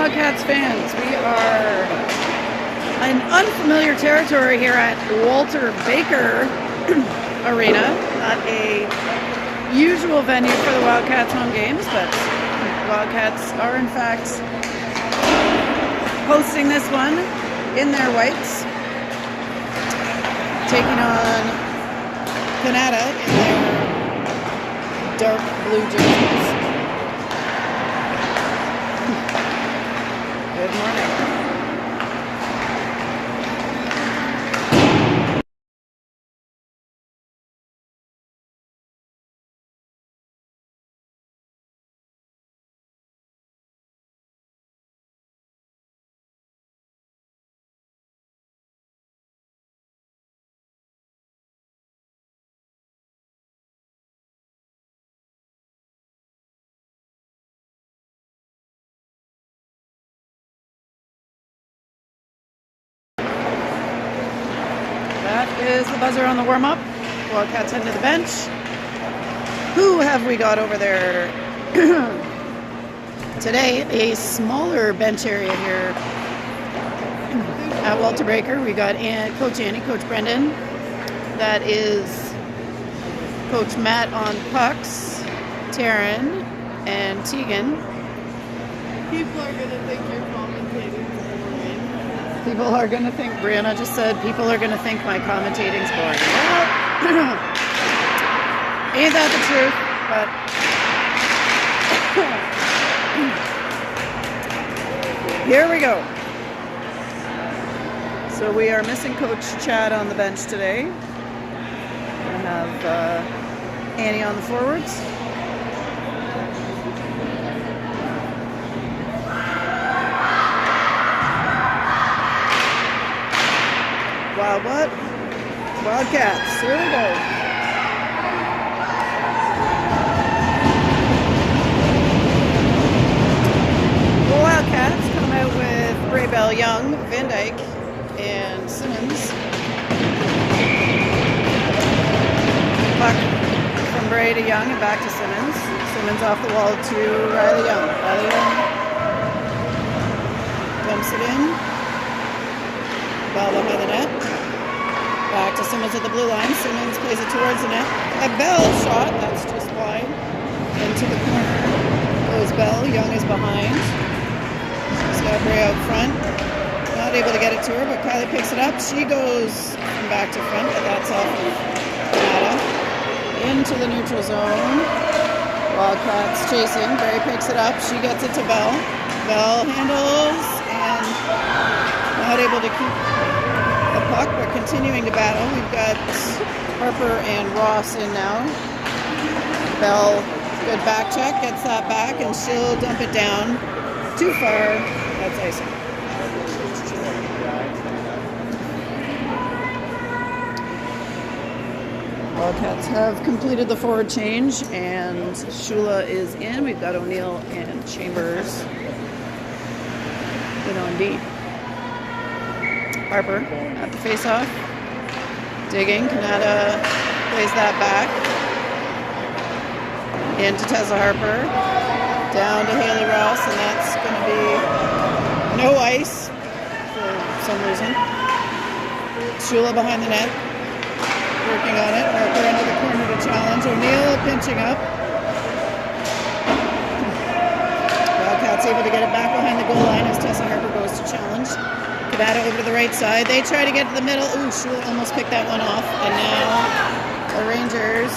Wildcats fans. We are in unfamiliar territory here at Walter Baker Arena. Not a usual venue for the Wildcats home games, but Wildcats are in fact hosting this one in their whites, taking on Kanata in their dark blue jerseys. Good morning. That is the buzzer on the warm-up. Wildcats head to the bench. Who have we got over there today? A smaller bench area here at Walter Baker. We got Coach Annie, Coach Brendan. That is Coach Matt on pucks, Taryn, and Tegan. People are going to think you're commentating. People are going to think, Brianna just said, people are going to think my commentating's boring. Well, ain't that the truth, but here we go. So we are missing Coach Chad on the bench today. We have Annie on the forwards. Wildcats, here we go. The Wildcats come out with Braybell, Young, Van Dyke, and Simmons. Puck from Bray to Young and back to Simmons. Simmons off the wall to Riley Young. Riley Young dumps it in. Ball behind the net. Back to Simmons at the blue line. Simmons plays it towards the net. A Bell shot. That's just wide. Into the corner goes Bell. Young is behind. She's got Bray out front. Not able to get it to her, but Kylie picks it up. She goes from back to front, but that's off of Kanata. Into the neutral zone. Wildcats chasing. Bray picks it up. She gets it to Bell. Bell handles and not able to keep the puck, but continuing to battle. We've got Harper and Ross in now. Bell, good back check, gets that back, and she'll dump it down. Too far. That's icing. Wildcats have completed the forward change, and Shula is in. We've got O'Neill and Chambers in on D. Harper at the face-off. Digging. Kanata plays that back. Into Tessa Harper. Down to Haley Ross, and that's going to be no ice for some reason. Shula behind the net. Working on it. Harper into the corner to challenge. O'Neill pinching up. Wildcats able to get it back behind the goal line as Tessa Harper goes to challenge. Kanata over to the right side. They try to get to the middle. Ooh, Shula almost picked that one off. And now the Rangers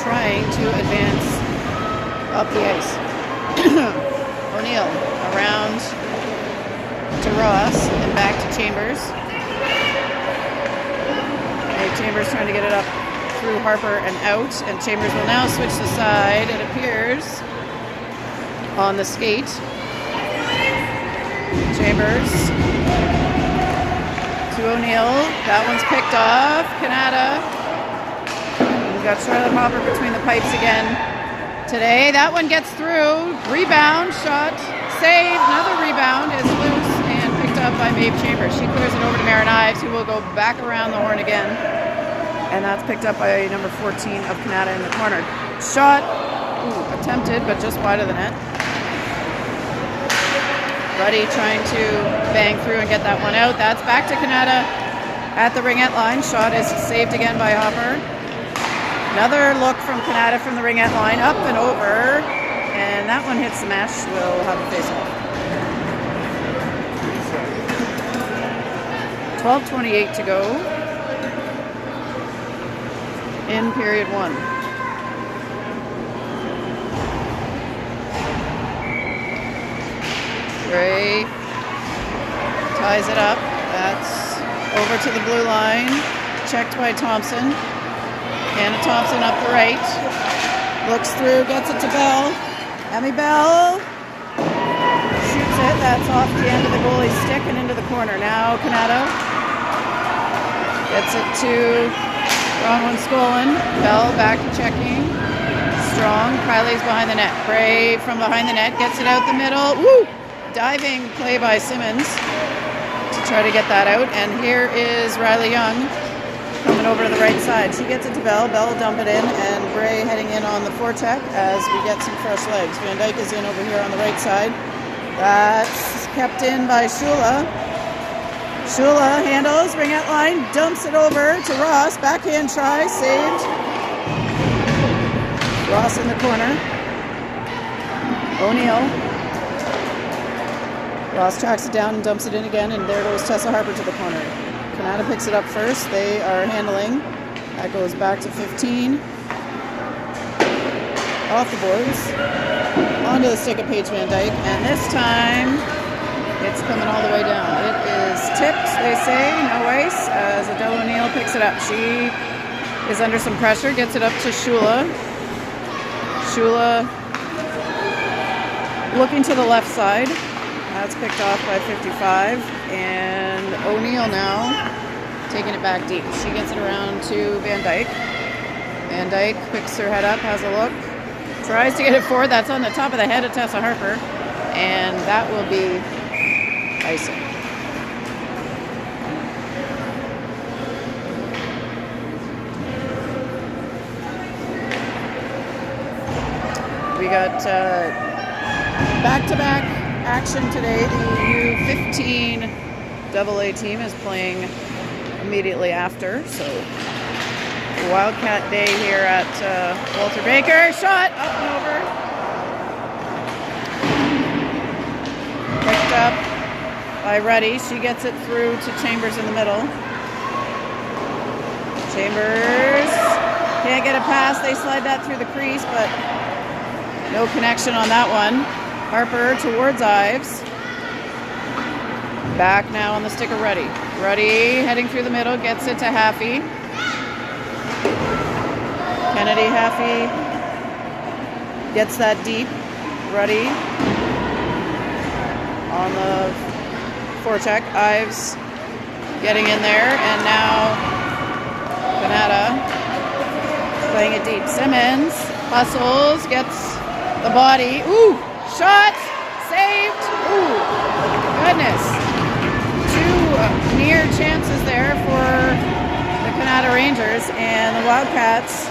trying to advance up the ice. O'Neill around to Ross and back to Chambers. Chambers trying to get it up through Harper and out. And Chambers will now switch the side, it appears, on the skate. Chambers to O'Neill. That one's picked off. Kanata. We've got Charlotte Hopper between the pipes again today. That one gets through. Rebound, shot, saved. Another rebound is loose and picked up by Maeve Chambers. She clears it over to Marin Ives, who will go back around the horn again. And that's picked up by number 14 of Kanata in the corner. Shot, attempted, but just wide of the net. Ruddy trying to bang through and get that one out. That's back to Kanata at the ringette line. Shot is saved again by Hopper. Another look from Kanata from the ringette line, up and over, and that one hits the mesh. We'll have a face-off. 12:28 to go in period 1. Gray ties it up. That's over to the blue line. Checked by Thompson. Anna Thompson up the right. Looks through, gets it to Bell. Emmy Bell shoots it. That's off the end of the goalie's stick and into the corner. Now Kanata gets it to wrong one, Skolin. Bell back to checking. Strong. Kylie's behind the net. Bray from behind the net gets it out the middle. Woo! Diving play by Simmons to try to get that out. And here is Riley Young coming over to the right side. She gets it to Bell. Bell will dump it in, and Bray heading in on the forecheck as we get some fresh legs. Van Dyke is in over here on the right side. That's kept in by Shula. Shula handles, ringette line, dumps it over to Ross. Backhand try, saved. Ross in the corner. O'Neill. Ross tracks it down and dumps it in again, and there goes Tessa Harper to the corner. Kanata picks it up first. They are handling. That goes back to 15. Off the boards. Onto the stick of Paige Van Dyke, and this time it's coming all the way down. It is tipped, they say, no ice, as Adele O'Neill picks it up. She is under some pressure, gets it up to Shula. Shula looking to the left side. That's picked off by 55, and O'Neill now taking it back deep. She gets it around to Van Dyke. Van Dyke picks her head up, has a look, tries to get it forward. That's on the top of the head of Tessa Harper, and that will be icing. We got back-to-back action today. The U15 AA team is playing immediately after, so Wildcat Day here at Walter Baker. Shot up and over. Picked up by Ruddy. She gets it through to Chambers in the middle. Chambers can't get a pass. They slide that through the crease, but no connection on that one. Harper towards Ives. Back now on the stick of Ruddy. Ruddy heading through the middle, gets it to Haffey. Kennedy Haffey gets that deep. Ruddy on the forecheck. Ives getting in there, and now Kanata playing it deep. Simmons hustles, gets the body. Ooh! Shot! Saved! Ooh! Goodness. Two near chances there for the Kanata Rangers, and the Wildcats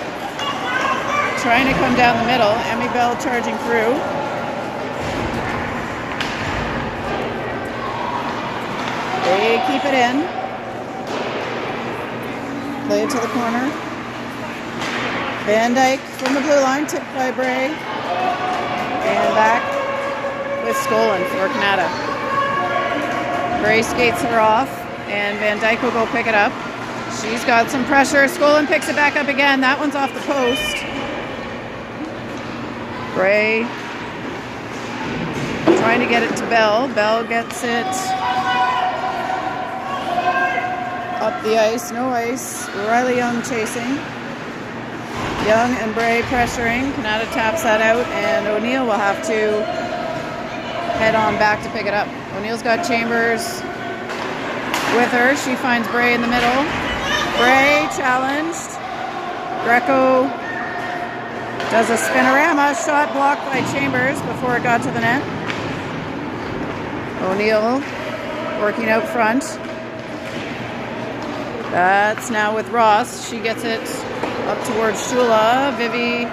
trying to come down the middle. Emmy Bell charging through. They keep it in. Play it to the corner. Van Dyke from the blue line, tipped by Bray. And back with Skolin for Kanata. Bray skates her off, and Van Dyke will go pick it up. She's got some pressure. Skolin picks it back up again. That one's off the post. Bray trying to get it to Bell. Bell gets it up the ice. No ice. Riley Young chasing. Young and Bray pressuring. Kanata taps that out, and O'Neill will have to head on back to pick it up. O'Neill's got Chambers with her. She finds Bray in the middle. Bray challenged. Greco does a spinorama. Shot blocked by Chambers before it got to the net. O'Neill working out front. That's now with Ross. She gets it up towards Shula. Vivi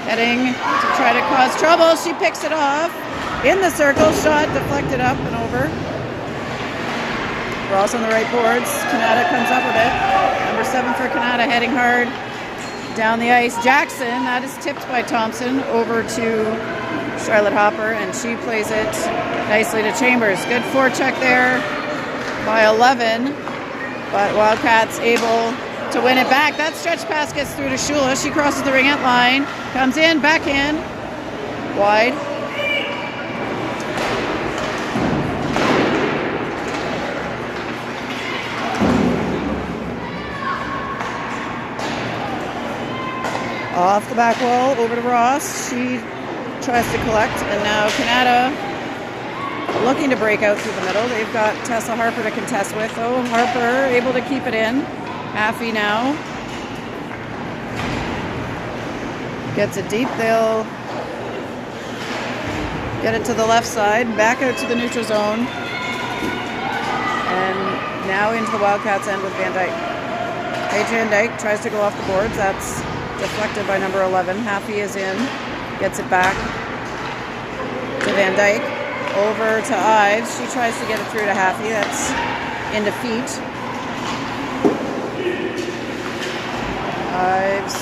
heading to try to cause trouble. She picks it off. In the circle, shot deflected up and over. Ross on the right boards. Kanata comes up with it. Number 7 for Kanata, heading hard down the ice. Jackson, that is tipped by Thompson over to Charlotte Hopper, and she plays it nicely to Chambers. Good forecheck there by 11, but Wildcats able to win it back. That stretch pass gets through to Shula. She crosses the ringette line, comes in, backhand, wide. Off the back wall, over to Ross. She tries to collect, and now Kanata looking to break out through the middle. They've got Tessa Harper to contest with. Oh, Harper able to keep it in. Affey now gets it deep. They'll get it to the left side, back out to the neutral zone, and now into the Wildcats end with Van Dyke. Paige Van Dyke tries to go off the boards. That's deflected by number 11. Affey is in, gets it back to Van Dyke. Over to Ives. She tries to get it through to Affey. That's into feet. Ives.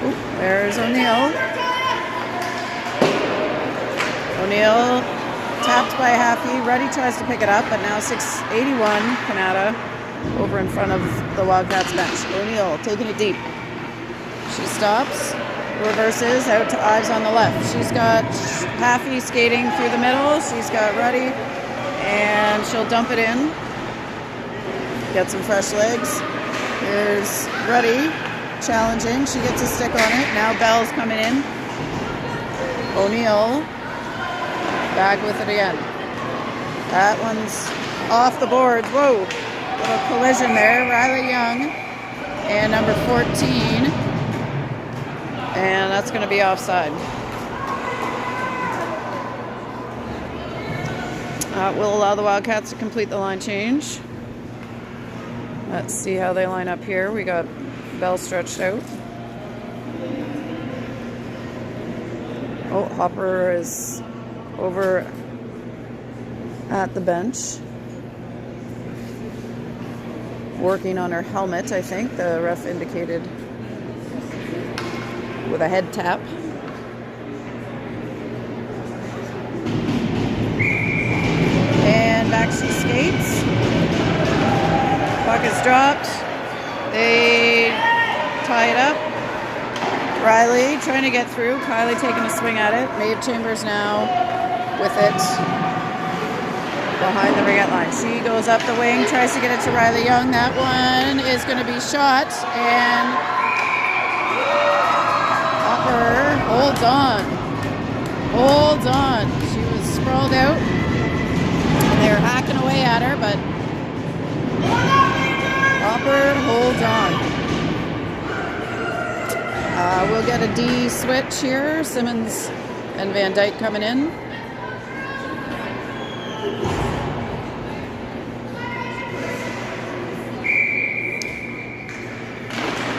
Oop, there's O'Neill. O'Neill tapped by Affey. Ruddy tries to pick it up, but now 681 Kanata over in front of the Wildcats bench. O'Neill taking it deep. She stops. Reverses out to Ives on the left. She's got Affey skating through the middle. She's got Ruddy, and she'll dump it in. Get some fresh legs. Here's Ruddy challenging. She gets a stick on it. Now Bell's coming in. O'Neill back with it again. That one's off the boards. Whoa, little collision there. Riley Young and number 14. And that's going to be offside. Will allow the Wildcats to complete the line change. Let's see how they line up here. We got Bell stretched out. Oh, Hopper is over at the bench, working on her helmet, I think. The ref indicated with a head tap. And back she skates. Puck is dropped. They tie it up. Riley trying to get through. Kylie taking a swing at it. Maeve Chambers now with it behind the ringette line. She goes up the wing, tries to get it to Riley Young. That one is going to be shot, and Hopper holds on. Holds on. She was sprawled out. They were hacking away at her, but Hopper holds on. We'll get a D switch here. Simmons and Van Dyke coming in.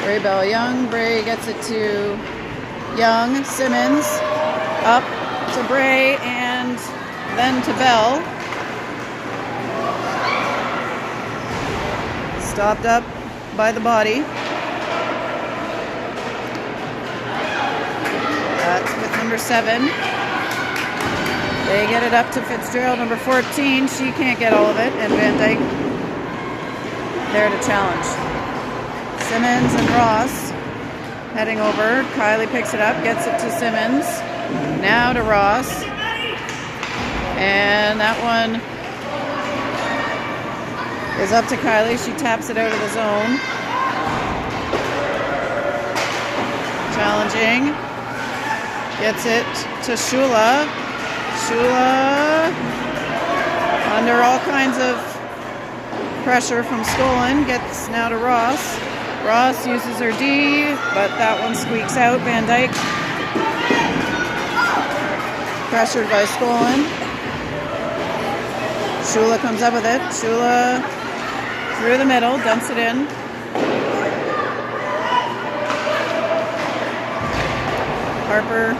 Bray Bell Young. Bray gets it to Young. Simmons up to Bray and then to Bell. Stopped up by the body. That's with number 7. They get it up to Fitzgerald, number 14. She can't get all of it, and Van Dyke there to challenge. Simmons and Ross heading over. Kylie picks it up, gets it to Simmons. Now to Ross. And that one is up to Kylie. She taps it out of the zone. Challenging. Gets it to Shula. Shula under all kinds of pressure from Skolin. Gets now to Ross. Ross uses her D, but that one squeaks out. Van Dyke pressured by Skolin. Shula comes up with it. Shula through the middle, dumps it in. Harper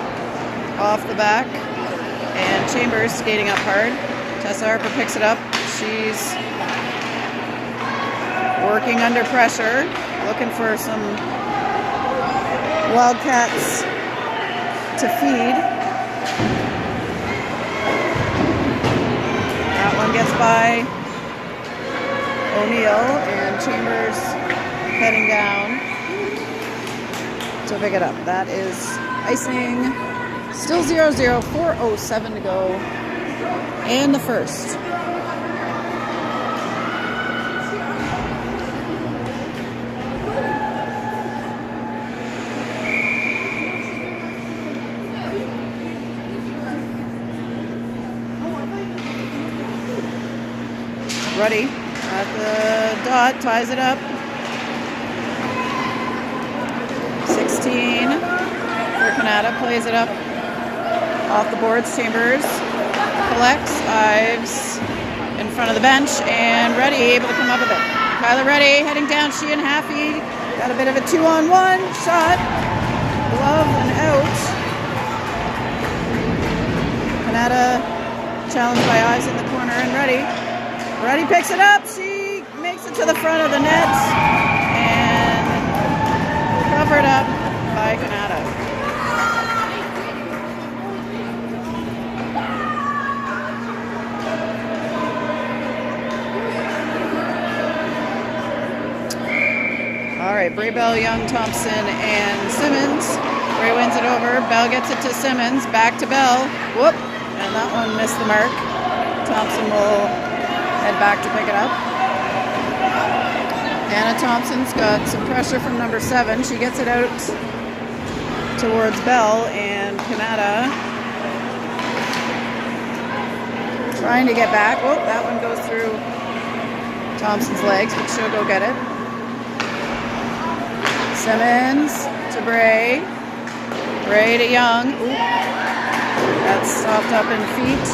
off the back. and Chambers skating up hard. Tessa Harper picks it up. She's working under pressure, looking for some Wildcats to feed. That one gets by O'Neill, and Chambers heading down to pick it up. That is icing. Still 0-0, 4:07 to go in the first. Ruddy at the dot, ties it up. 16 for Kanata, plays it up off the boards. Chambers collects, Ives in front of the bench, and Ruddy able to come up with it. Kyler Ruddy heading down, she and Haffey got a bit of a 2-on-1 shot. Glove and out. Kanata challenged by Ives in the corner, and Ruddy picks it up. She makes it to the front of the net and covered up by Kanata. All right, Bray Bell, Young, Thompson, and Simmons. Bray wins it over. Bell gets it to Simmons. Back to Bell. Whoop. And that one missed the mark. Thompson will head back to pick it up. Anna Thompson's got some pressure from number 7. She gets it out towards Bell, and Kanata trying to get back. Whoop, that one goes through Thompson's legs, but she'll go get it. Simmons to Bray. Bray to Young. Ooh, that's stopped up in feet.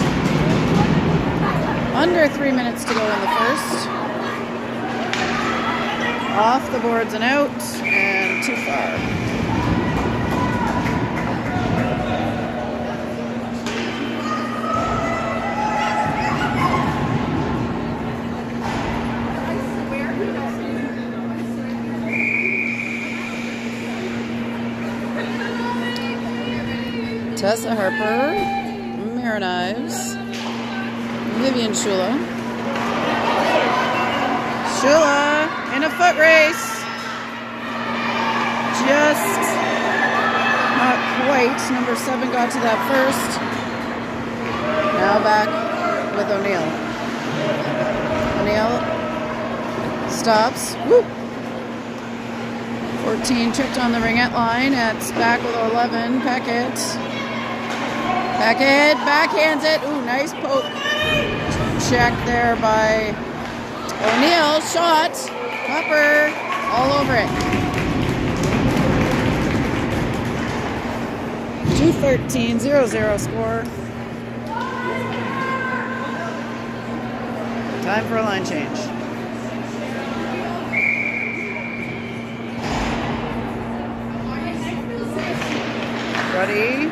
Under 3 minutes to go in the first. Off the boards and out, and too far. Tessa Harper, Maren Ives, Vivian Shula. Shula in a foot race. Just not quite. Number 7 got to that first. Now back with O'Neill. O'Neill stops. Woo! 14 tripped on the ringette line. It's back with 11. Peckett backhands it. Ooh, nice poke check there by O'Neill. Shot. Hopper all over it. 2:13, 0-0 score. Time for a line change. Ruddy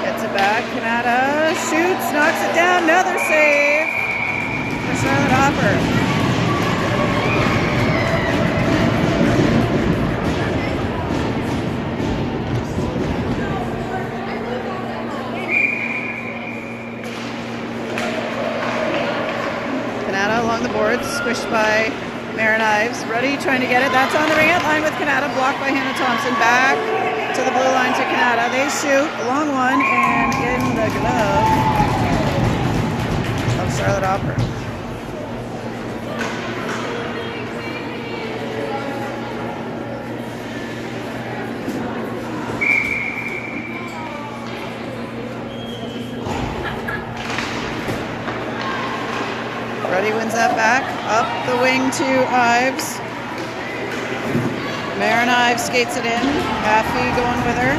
gets it back. Kanata shoots, knocks it down. Another save for Charlotte Hopper. Kanata along the boards, squished by Maren Ives. Ruddy trying to get it. That's on the ringette line with Kanata, blocked by Hannah Thompson. Back to the blue line to Kanata. They shoot a long one and in the glove of Charlotte Hopper. Ruddy wins that back. Up the wing to Ives. Maren Ives skates it in. Haffey going with her.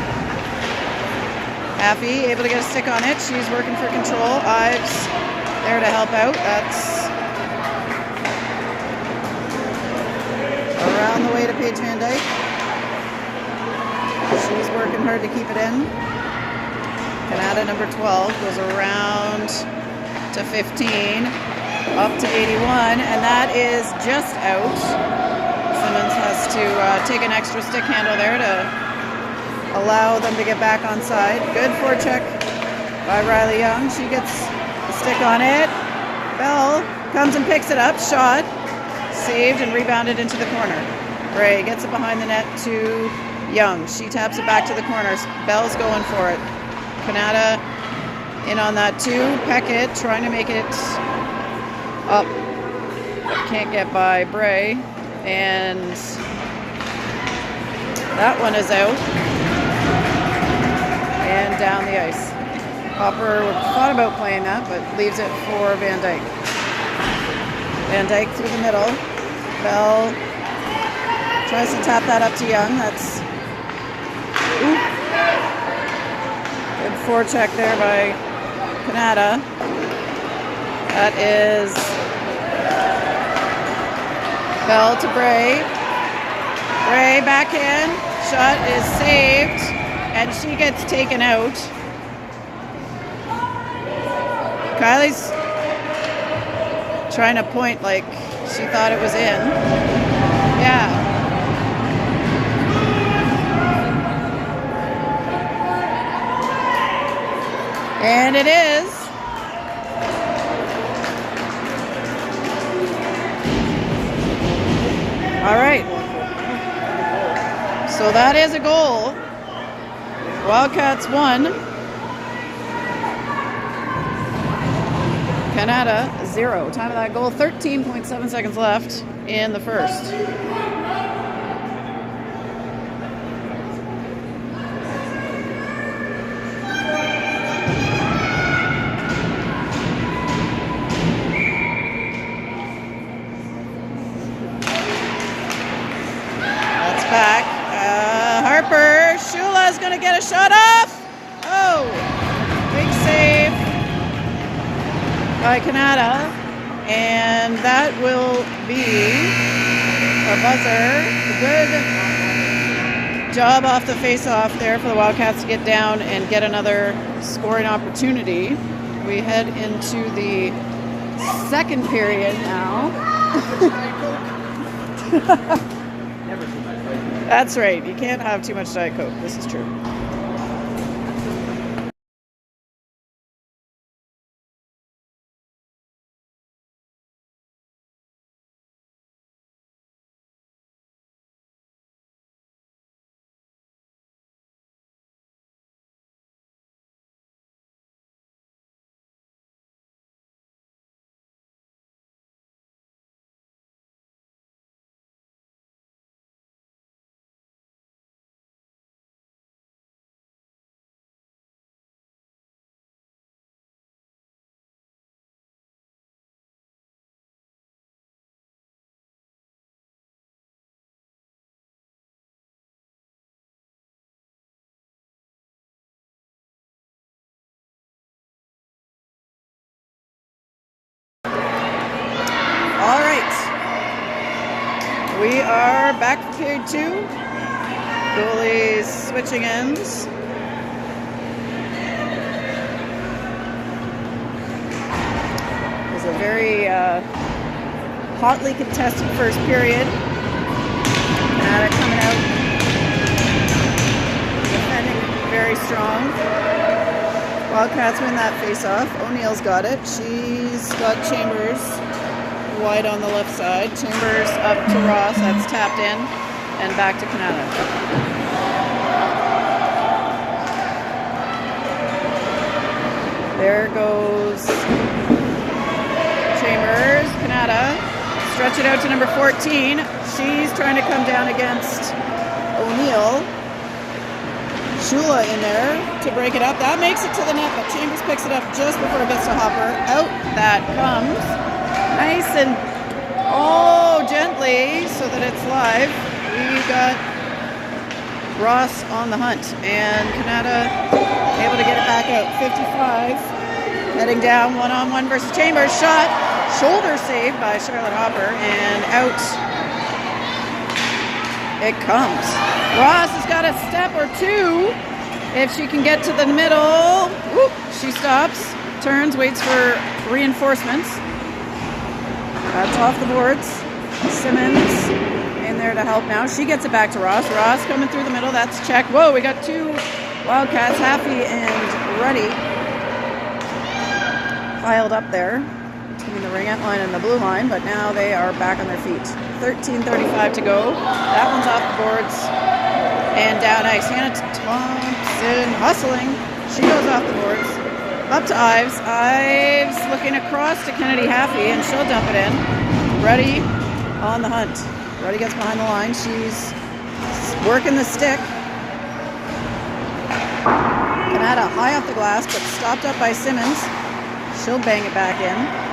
Haffey able to get a stick on it. She's working for control. Ives there to help out. That's around the way to Paige Van Dyke. She's working hard to keep it in. Kanata, number 12, goes around to 15, up to 81, and that is just out. Simmons has to take an extra stick handle there to allow them to get back on side. Good forecheck by Riley Young. She gets a stick on it. Bell comes and picks it up. Shot. Saved and rebounded into the corner. Bray gets it behind the net to Young. She taps it back to the corners. Bell's going for it. Kanata in on that too. Peckett trying to make it up. Can't get by Bray. And that one is out. And down the ice. Hopper thought about playing that, but leaves it for Van Dyke. Van Dyke through the middle. Bell tries to tap that up to Young. That's good forecheck there by Kanata. That is Bell to Bray. Bray back in. Shot is saved, and she gets taken out. Kylie's trying to point like she thought it was in. Yeah. And it is. All right. So that is a goal. Wildcats won. Kanata 0. Time of that goal, 13.7 seconds left in the first. That's back. Harper. Shula's going to get a shot off. Oh, big save by Kanata, and that will be a buzzer. Good job off the face-off there for the Wildcats to get down and get another scoring opportunity. We head into the second period now. That's right, you can't have too much Diet Coke. This is true. All right, we are back for period 2. Goalies switching ends. It was a very hotly contested first period. Kanata coming out, defending very strong. Wildcats win that face-off. O'Neill's got it. She's got Chambers wide on the left side. Chambers up to Ross. That's tapped in. And back to Kanata. There goes Chambers. Kanata. Stretch it out to number 14. She's trying to come down against O'Neill. Shula in there to break it up. That makes it to the net, but Chambers picks it up just before it gets to Hopper. Out that comes. Nice and gently so that it's live. We got Ross on the hunt, and Kanata able to get it back out. 55, heading down one-on-one versus Chambers. Shot, shoulder save by Charlotte Hopper, and out it comes. Ross has got a step or two If she can get to the middle, whoop, she stops, turns, waits for reinforcements. That's off the boards. Simmons in there to help now. She gets it back to Ross. Ross coming through the middle. That's check. Whoa, we got two Wildcats, Happy and Ruddy, piled up there between the ringette line and the blue line, but now they are back on their feet. 13:35 to go. That one's off the boards and down ice. Hannah Thompson hustling. She goes off the boards. Up to Ives. Ives looking across to Kennedy Happy, and she'll dump it in. Ruddy on the hunt. Ruddy gets behind the line. She's working the stick. Kanata high off the glass, but stopped up by Simmons. She'll bang it back in.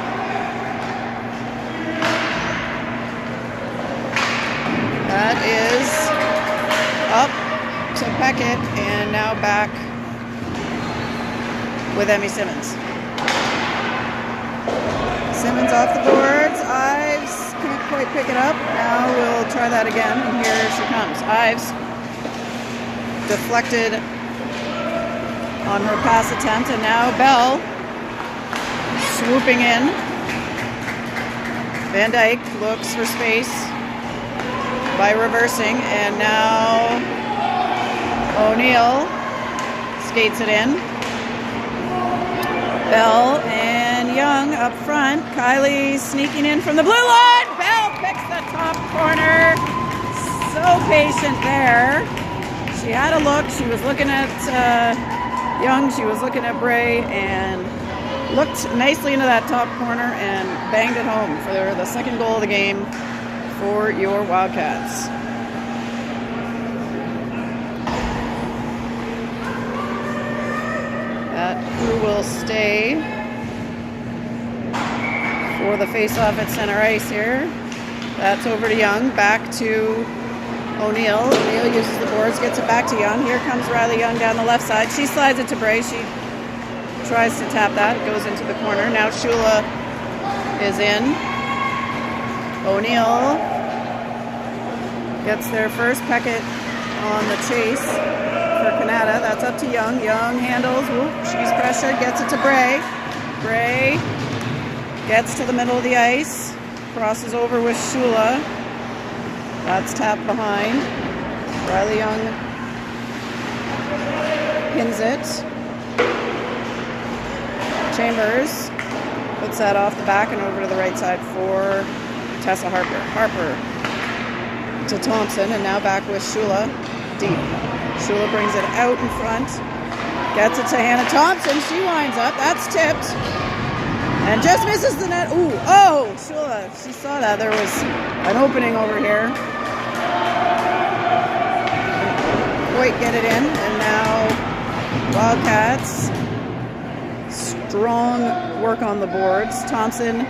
That is up to Peckett, and now back with Emmy Simmons. Simmons off the boards. Ives can't quite pick it up. Now we'll try that again, and here she comes. Ives deflected on her pass attempt, and now Bell swooping in. Van Dyke looks for space by reversing, and now O'Neill skates it in. Bell and Young up front. Kylie sneaking in from the blue line. Bell picks the top corner. So patient there. She had a look. She was looking at Young. She was looking at Bray, and looked nicely into that top corner and banged it home for the second goal of the game for your Wildcats. That crew will stay for the face-off at center ice here. That's over to Young, back to O'Neill. O'Neill uses the boards, gets it back to Young. Here comes Riley Young down the left side. She slides it to Bray. She tries to tap that. It goes into the corner. Now Shula is in. O'Neill gets there first. Peckett on the chase for Kanata. That's up to Young. Young handles. Whoop, she's pressured. Gets it to Bray. Bray gets to the middle of the ice. Crosses over with Shula. That's tapped behind. Riley Young pins it. Chambers puts that off the back and over to the right side for Tessa Harper. Harper to Thompson, and now back with Shula deep. Shula brings it out in front. Gets it to Hannah Thompson. She winds up. That's tipped. And just misses the net. Ooh, oh, Shula. She saw that. There was an opening over here. Quite get it in. And now Wildcats. Strong work on the boards. Thompson,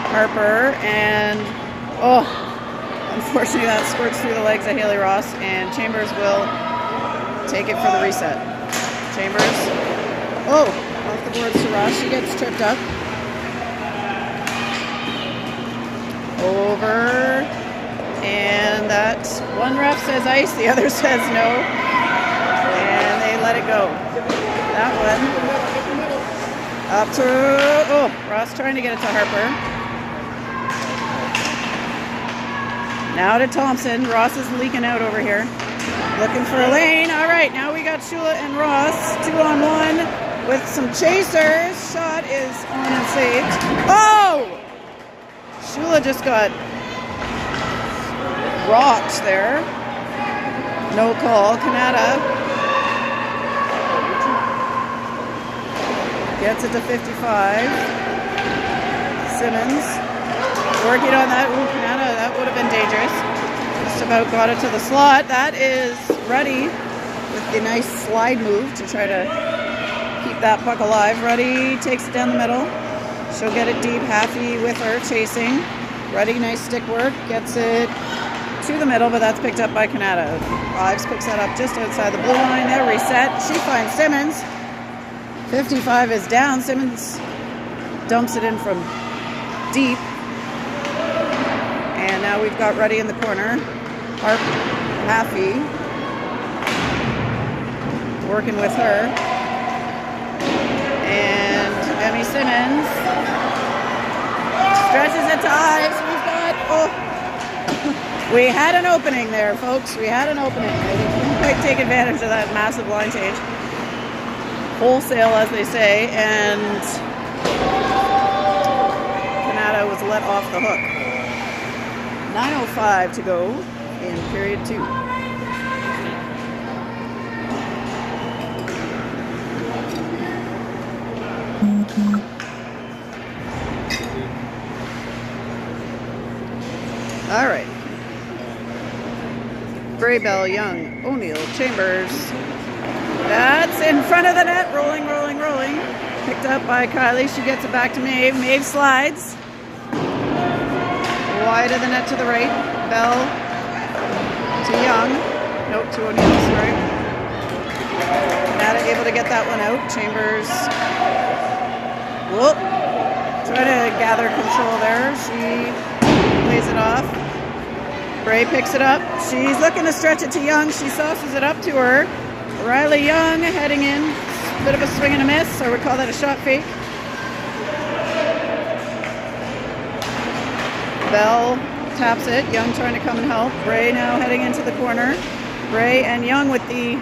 Harper, and unfortunately that squirts through the legs of Haley Ross, and Chambers will take it for the reset. Chambers, off the boards to Ross. She gets tripped up. Over, and that one ref says ice, the other says no, and they let it go. That one. Up to, Ross trying to get it to Harper. Now to Thompson. Ross is leaking out over here. Looking for a lane. All right, now we got Shula and Ross 2-on-1 with some chasers. Shot is on and saved. Oh! Shula just got rocked there. No call. Kanata gets it to 55. Simmons working on that. Ooh, Kanata, that would have been dangerous. Just about got it to the slot. That is Ruddy with the nice slide move to try to keep that puck alive. Ruddy takes it down the middle. She'll get it deep. Happy with her chasing. Ruddy, nice stick work. Gets it to the middle, but that's picked up by Kanata. Ives picks that up just outside the blue line there. Reset. She finds Simmons. 55 is down. Simmons dumps it in from deep. And now we've got Ruddy in the corner. Happy working with her. And Emmy Simmons stretches it to Ives. We've got, we had an opening there, folks. We had an opening. They didn't quite take advantage of that massive line change. Wholesale, as they say, and Kanata was let off the hook. 9:05 to go in period 2. All right. Braybell, Young, O'Neill, Chambers. That's in front of the net. Rolling, rolling, rolling. Picked up by Kylie. She gets it back to Maeve. Maeve slides. Wide of the net to the right. Bell to Young. Nope, to O'Neill, sorry. Kanata able to get that one out. Chambers. Whoop. Trying to gather control there. She plays it off. Bray picks it up. She's looking to stretch it to Young. She sauces it up to her. Riley Young heading in. Bit of a swing and a miss, or we call that a shot fake. Bell taps it. Young trying to come and help. Bray now heading into the corner. Bray and Young with the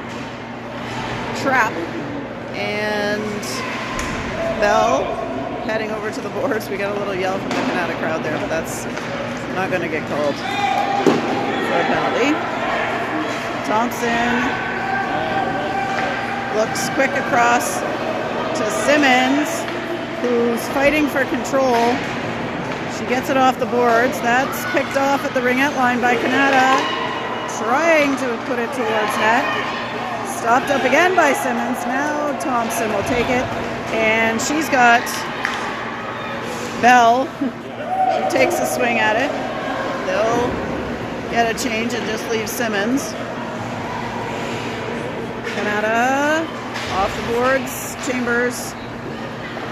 trap. And Bell heading over to the boards. We got a little yell from the Kanata crowd there, but that's not going to get called for a penalty. Thompson looks quick across to Simmons, who's fighting for control. She gets it off the boards. That's picked off at the ringette line by Kanata, trying to put it towards net. Stopped up again by Simmons. Now Thompson will take it, and she's got Bell. She takes a swing at it. They'll get a change and just leave Simmons. Kanata off the boards. Chambers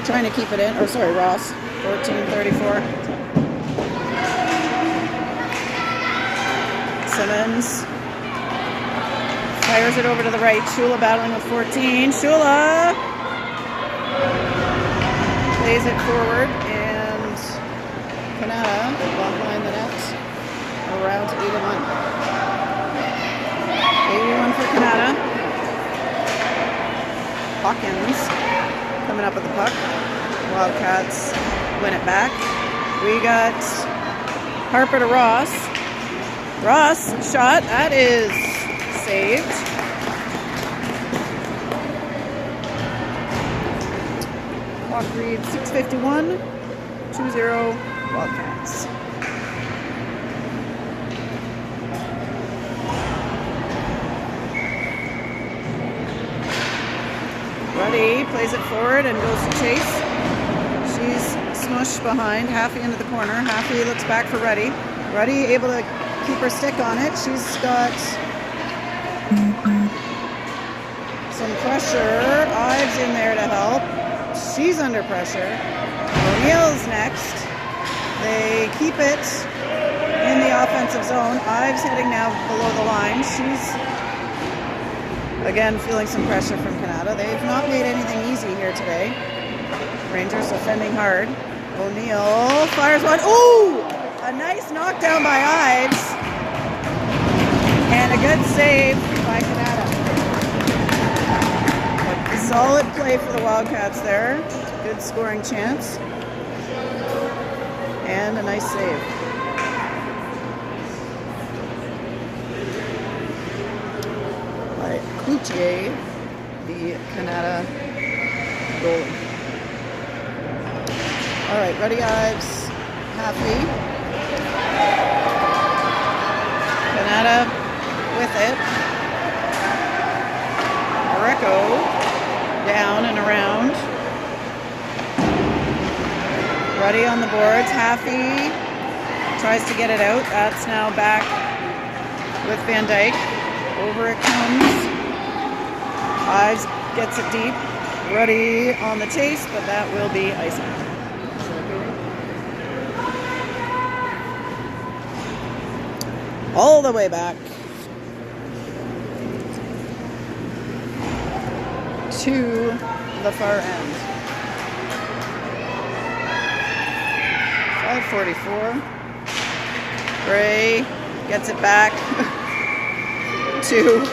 trying to keep it in. Or sorry, Ross. 14:34. Simmons fires it over to the right. Shula battling with 14. Shula plays it forward, and Kanata behind the net. Around to 81. 81 for Kanata. Hawkins coming up with the puck. Wildcats win it back. We got Harper to Ross. Ross shot. That is saved. Clock reads 6:51. 2-0 Wildcats. Ruddy plays it forward and goes to chase. She's smushed behind. Haffey into the corner. Haffey looks back for Ruddy. Ruddy able to keep her stick on it. She's got some pressure. Ives in there to help. She's under pressure. O'Neill's next. They keep it in the offensive zone. Ives heading now below the line. She's again feeling some pressure from Kanata. They've not made anything easy here today. Rangers defending hard. O'Neill fires one. Ooh! A nice knockdown by Ives. And a good save by Kanata. A solid play for the Wildcats there. Good scoring chance. And a nice save. By Cloutier, the Kanata goalie. All right, Ruddy Ives, Haffey. Kanata with it. Greco down and around. Ruddy on the boards. Haffey tries to get it out. That's now back with Van Dyke. Over it comes. Ives gets it deep. Ruddy on the chase, but that will be icing. All the way back. to the far end. 5:44. Gray gets it back to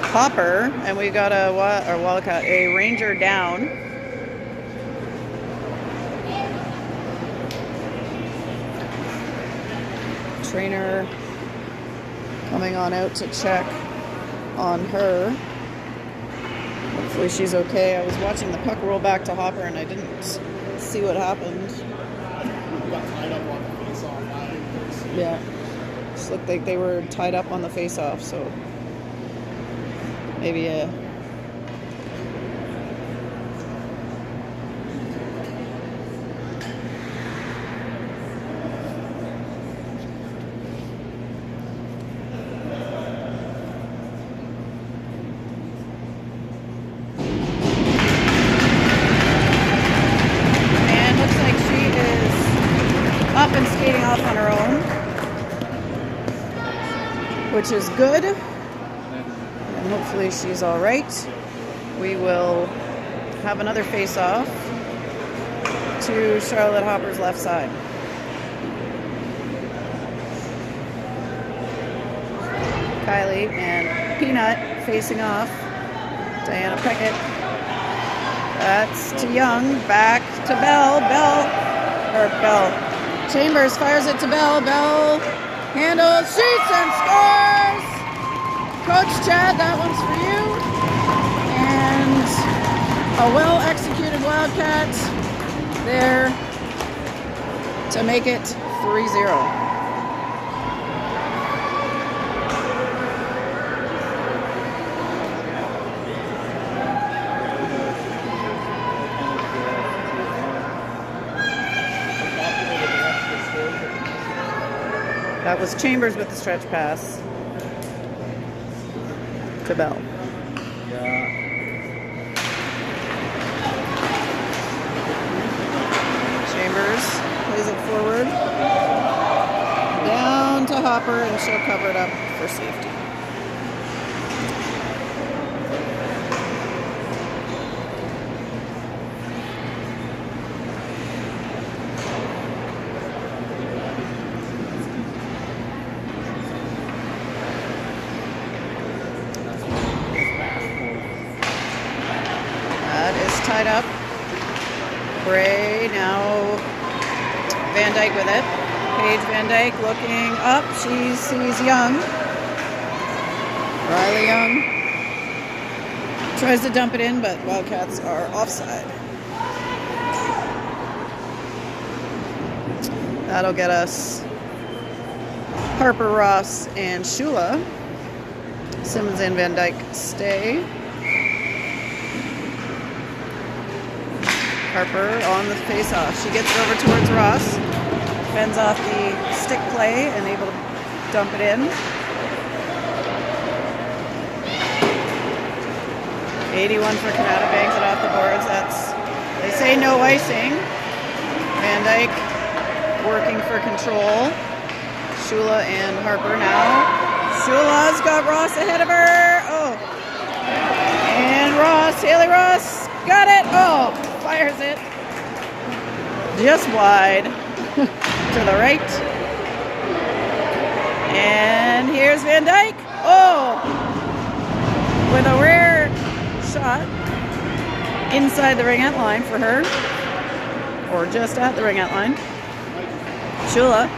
Hopper, and we got a Wildcat, a Ranger down. Trainer coming on out to check on her. Hopefully she's okay. I was watching the puck roll back to Hopper and I didn't see what happened. Got tied up on the face-off line. Yeah. Just looked like they were tied up on the face-off, so maybe a up and skating off on her own, which is good, and hopefully she's all right. We will have another face-off to Charlotte Hopper's left side. Kylie and Peanut facing off. Diana Peckett. That's to Young, back to Bell. Bell. Chambers fires it to Bell. Bell handles, shoots, and scores! Coach Chad, that one's for you. And a well-executed Wildcat there to make it 3-0. That was Chambers with the stretch pass to Bell. Chambers plays it forward. Down to Hopper, and she'll cover it up for safety. Tied up. Bray, now Van Dyke with it. Paige Van Dyke looking up. She sees Young. Riley Young tries to dump it in, but Wildcats are offside. That'll get us Harper, Ross, and Shula. Simmons and Van Dyke stay. Harper on the face-off. She gets it over towards Ross. Fends off the stick play and able to dump it in. 81 for Kanata, bangs it off the boards. They say no icing. Van Dyke working for control. Shula and Harper now. Shula's got Ross ahead of her. Oh. And Ross, Haley Ross, got it. Oh. Fires it just wide to the right. And here's Van Dyke. Oh, with a rare shot inside the ringette line for her, or just at the ringette line. Shula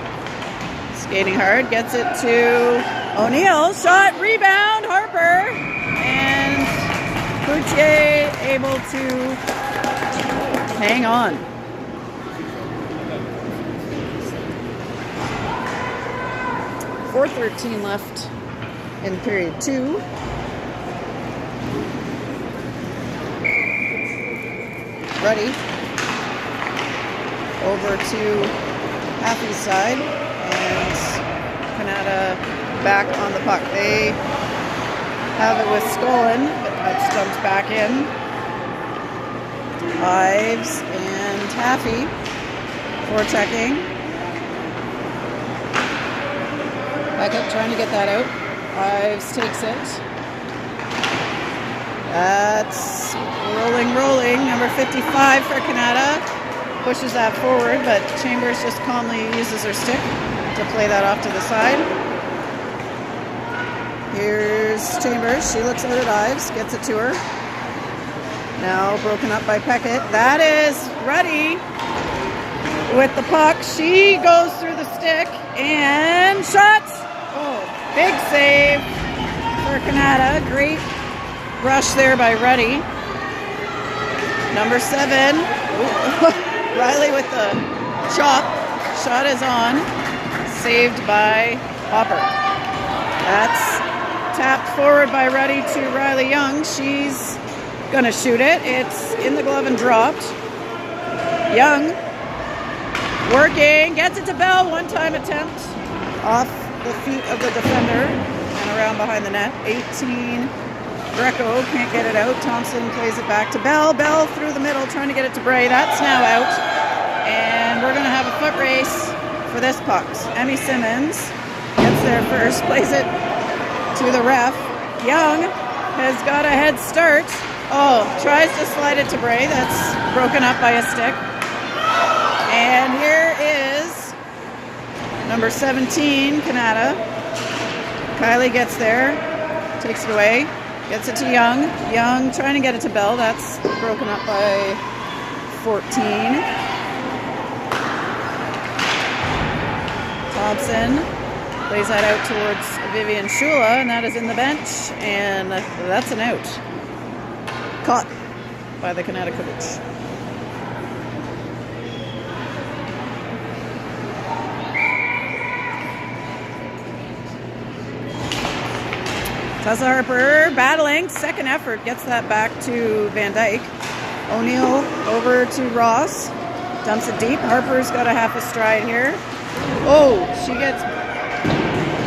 skating hard, gets it to O'Neill. Shot, rebound, Harper, and Coutier able to hang on. .413 left in period 2. Ready. Over to Happy's side, and Kanata back on the puck. They have it with Skolin, but that's dumped back in. Ives and Taffy forechecking. Back up, trying to get that out. Ives takes it. That's rolling. Number 55 for Kanata. Pushes that forward, but Chambers just calmly uses her stick to play that off to the side. Here's Chambers. She looks out at Ives, gets it to her. Now broken up by Peckett. That is Ruddy with the puck. She goes through the stick and shots. Oh, big save for Kanata. Great rush there by Ruddy. Number 7. Riley with the chop. Shot is on. Saved by Hopper. That's tapped forward by Ruddy to Riley Young. She's going to shoot it. It's in the glove and dropped. Young working. Gets it to Bell. One-time attempt. Off the feet of the defender and around behind the net. 18. Greco can't get it out. Thompson plays it back to Bell. Bell through the middle, trying to get it to Bray. That's now out. And we're going to have a foot race for this puck. Emmy Simmons gets there first, plays it to the ref. Young has got a head start. Oh, tries to slide it to Bray. That's broken up by a stick. And here is number 17, Kanata. Kylie gets there, takes it away. Gets it to Young. Young trying to get it to Bell. That's broken up by 14. Thompson plays that out towards Vivian Shula, and that is in the bench, and that's an out. Caught by the Kanata coach. Tessa Harper battling, second effort, gets that back to Van Dyke. O'Neill over to Ross, dumps it deep. Harper's got a half a stride here. Oh, she gets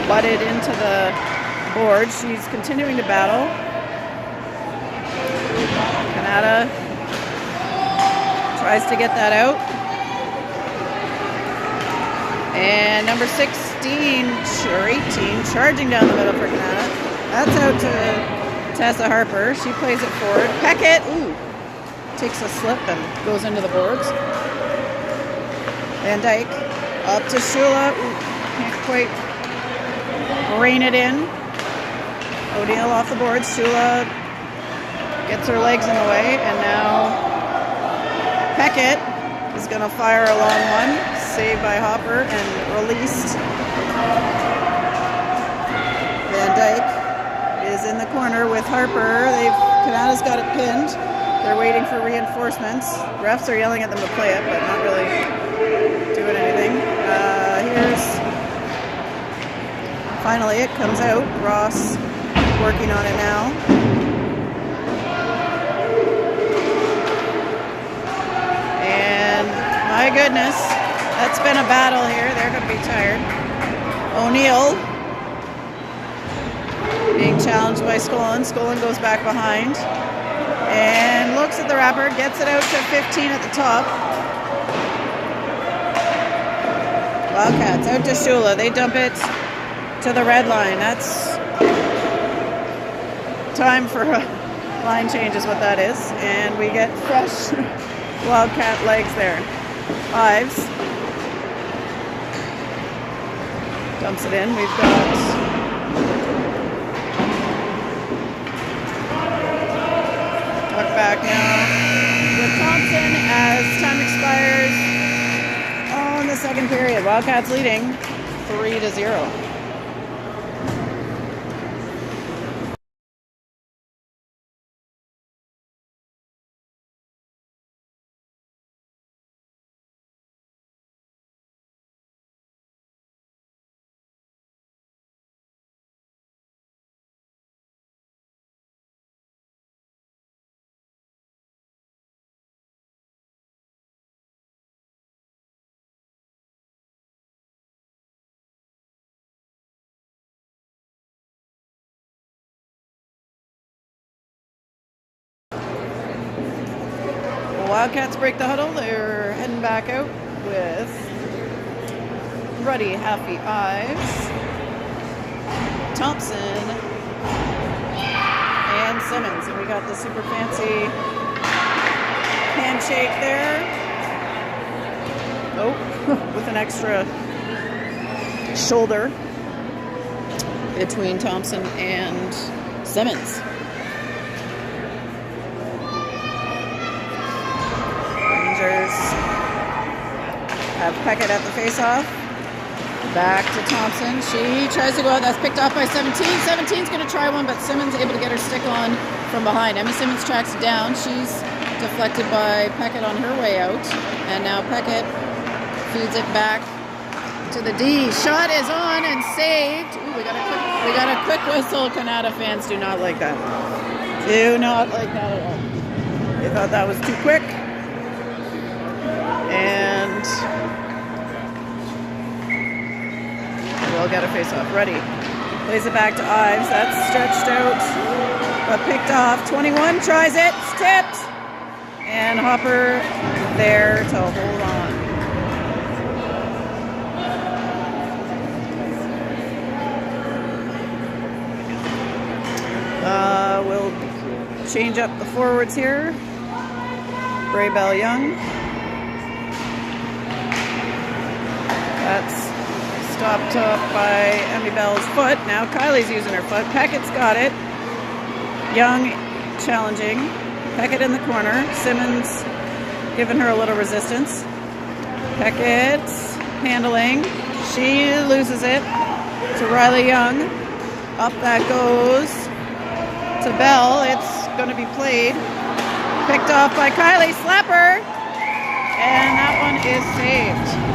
butted into the board. She's continuing to battle. Kanata tries to get that out. And number 16, or 18, charging down the middle for Kanata. That's out to Tessa Harper. She plays it forward. Peckett, takes a slip and goes into the boards. Van Dyke up to Shula. Can't quite rein it in. O'Neill off the boards. Shula gets her legs in the way, and now Peckett is going to fire a long one. Saved by Hopper and released. Van Dyke is in the corner with Harper. Kanata's got it pinned. They're waiting for reinforcements. Refs are yelling at them to play it, but not really doing anything. Finally it comes out. Ross working on it now. And my goodness, that's been a battle here. They're going to be tired. O'Neill being challenged by Skolin. Skolin goes back behind and looks at the wrapper, gets it out to 15 at the top. Wildcats out to Shula. They dump it to the red line. That's time for a line change is what that is. And we get fresh Wildcat legs there. Ives dumps it in. We've got back now with Thompson as time expires on the second period. Wildcats leading 3-0. Wildcats break the huddle. They're heading back out with Ruddy, Happy, Ives, Thompson, and and Simmons. And we got the super fancy handshake there. Oh, with an extra shoulder between Thompson and Simmons. Rangers have Peckett at the face-off. Back to Thompson. She tries to go out. That's picked off by 17. 17's going to try one, but Simmons able to get her stick on from behind. Emmy Simmons tracks it down. She's deflected by Peckett on her way out. And now Peckett feeds it back to the D. Shot is on and saved. Ooh, we got a quick whistle. Kanata fans do not like that. Do not like that at all. They thought that was too quick. And we'll get a face-off. Ready. Plays it back to Ives. That's stretched out, but picked off. 21 tries it. It's tipped. And Hopper there to hold on. We'll change up the forwards here. Bray Bell Young. That's stopped up by Emmy Bell's foot. Now Kylie's using her foot. Peckett's got it. Young challenging. Peckett in the corner. Simmons giving her a little resistance. Peckett's handling. She loses it to Riley Young. Up that goes to Bell. It's going to be played. Picked off by Kylie. Slapper. And that one is saved.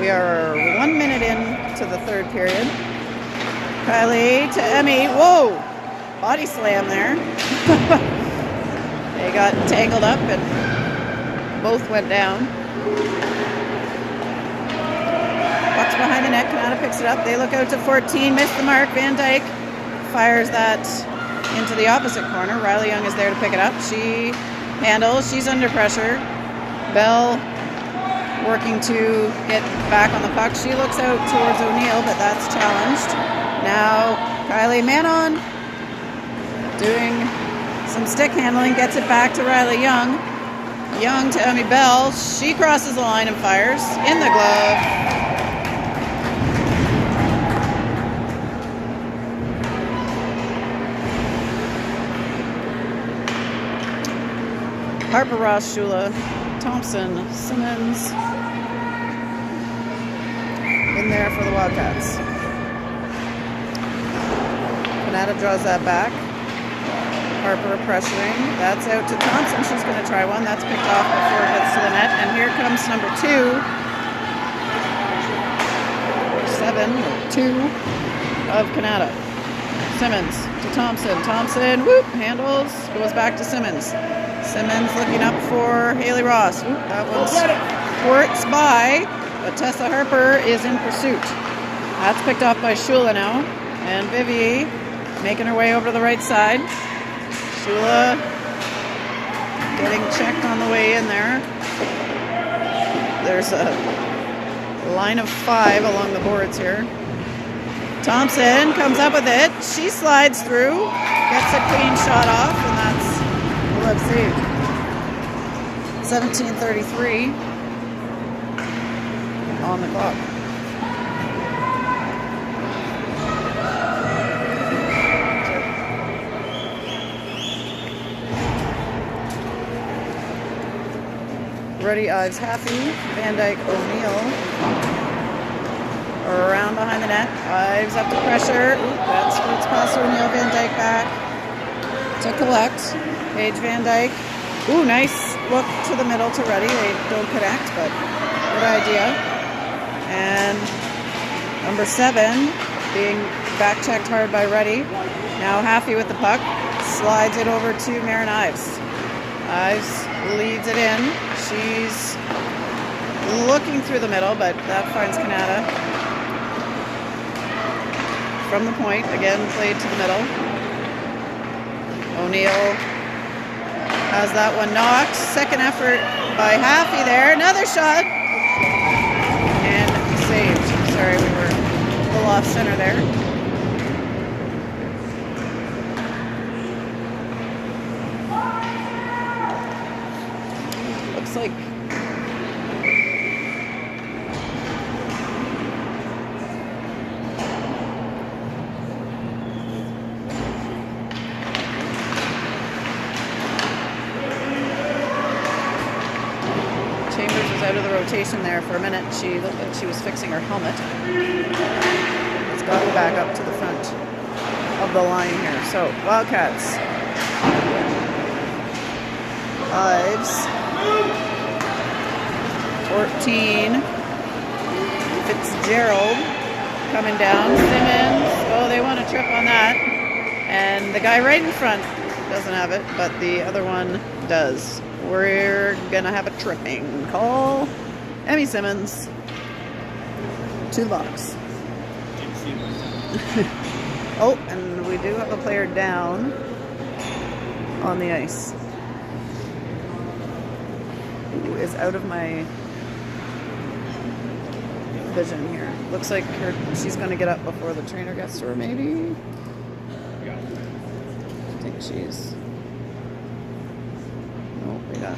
We are 1 minute into the third period. Kylie to Emmy. Whoa! Body slam there. They got tangled up and both went down. Bucks behind the net. Kanata picks it up. They look out to 14. Missed the mark. Van Dyke fires that into the opposite corner. Riley Young is there to pick it up. She handles. She's under pressure. Bell working to get back on the puck. She looks out towards O'Neill, but that's challenged. Now Kylie man on, doing some stick handling, gets it back to Riley Young. Young to Emmy Bell. She crosses the line and fires in the glove. Harper, Ross, Shula, Thompson, Simmons in there for the Wildcats. Kanata draws that back. Harper pressuring. That's out to Thompson. She's going to try one. That's picked off before it gets to the net. And here comes number 2. 2 of Kanata. Simmons to Thompson. Thompson, whoop, handles, goes back to Simmons. Simmons looking up for Haley Ross. Oop, that one's squirts by, but Tessa Harper is in pursuit. That's picked off by Shula now. And Vivi making her way over to the right side. Shula getting checked on the way in there. There's a line of 5 along the boards here. Thompson comes up with it. She slides through, gets a clean shot off, and that's glove saved. 17:33 on the clock. Ready, Ives, Haffey, Van Dyke, O'Neill. Around behind the net. Ives up to pressure. Ooh, that squirts past O'Neill. Van Dyke back to collect. Paige Van Dyke. Ooh, nice look to the middle to Ready. They don't connect, but good idea. And number 7 being back checked hard by Ready. Now Haffey with the puck. Slides it over to Marin Ives. Ives leads it in. She's looking through the middle, but that finds Kanata. From the point, again played to the middle. O'Neill Has that one knocked. Second effort by Haffey there. Another shot. And saved. Sorry, we were a little off center there. Looks like Chambers was out of the rotation there for a minute. She looked like she was fixing her helmet. Let's go back up to the front of the line here. So, Wildcats. Ives. 14. Fitzgerald coming down. Simmons. Oh, they want a trip on that. And the guy right in front doesn't have it, but the other one does. We're gonna have a tripping call. Emmy Simmons to the box. Oh, and we do have a player down on the ice who is out of my vision here. Looks like she's gonna get up before the trainer gets to her, maybe. I think she's. Oh, we got.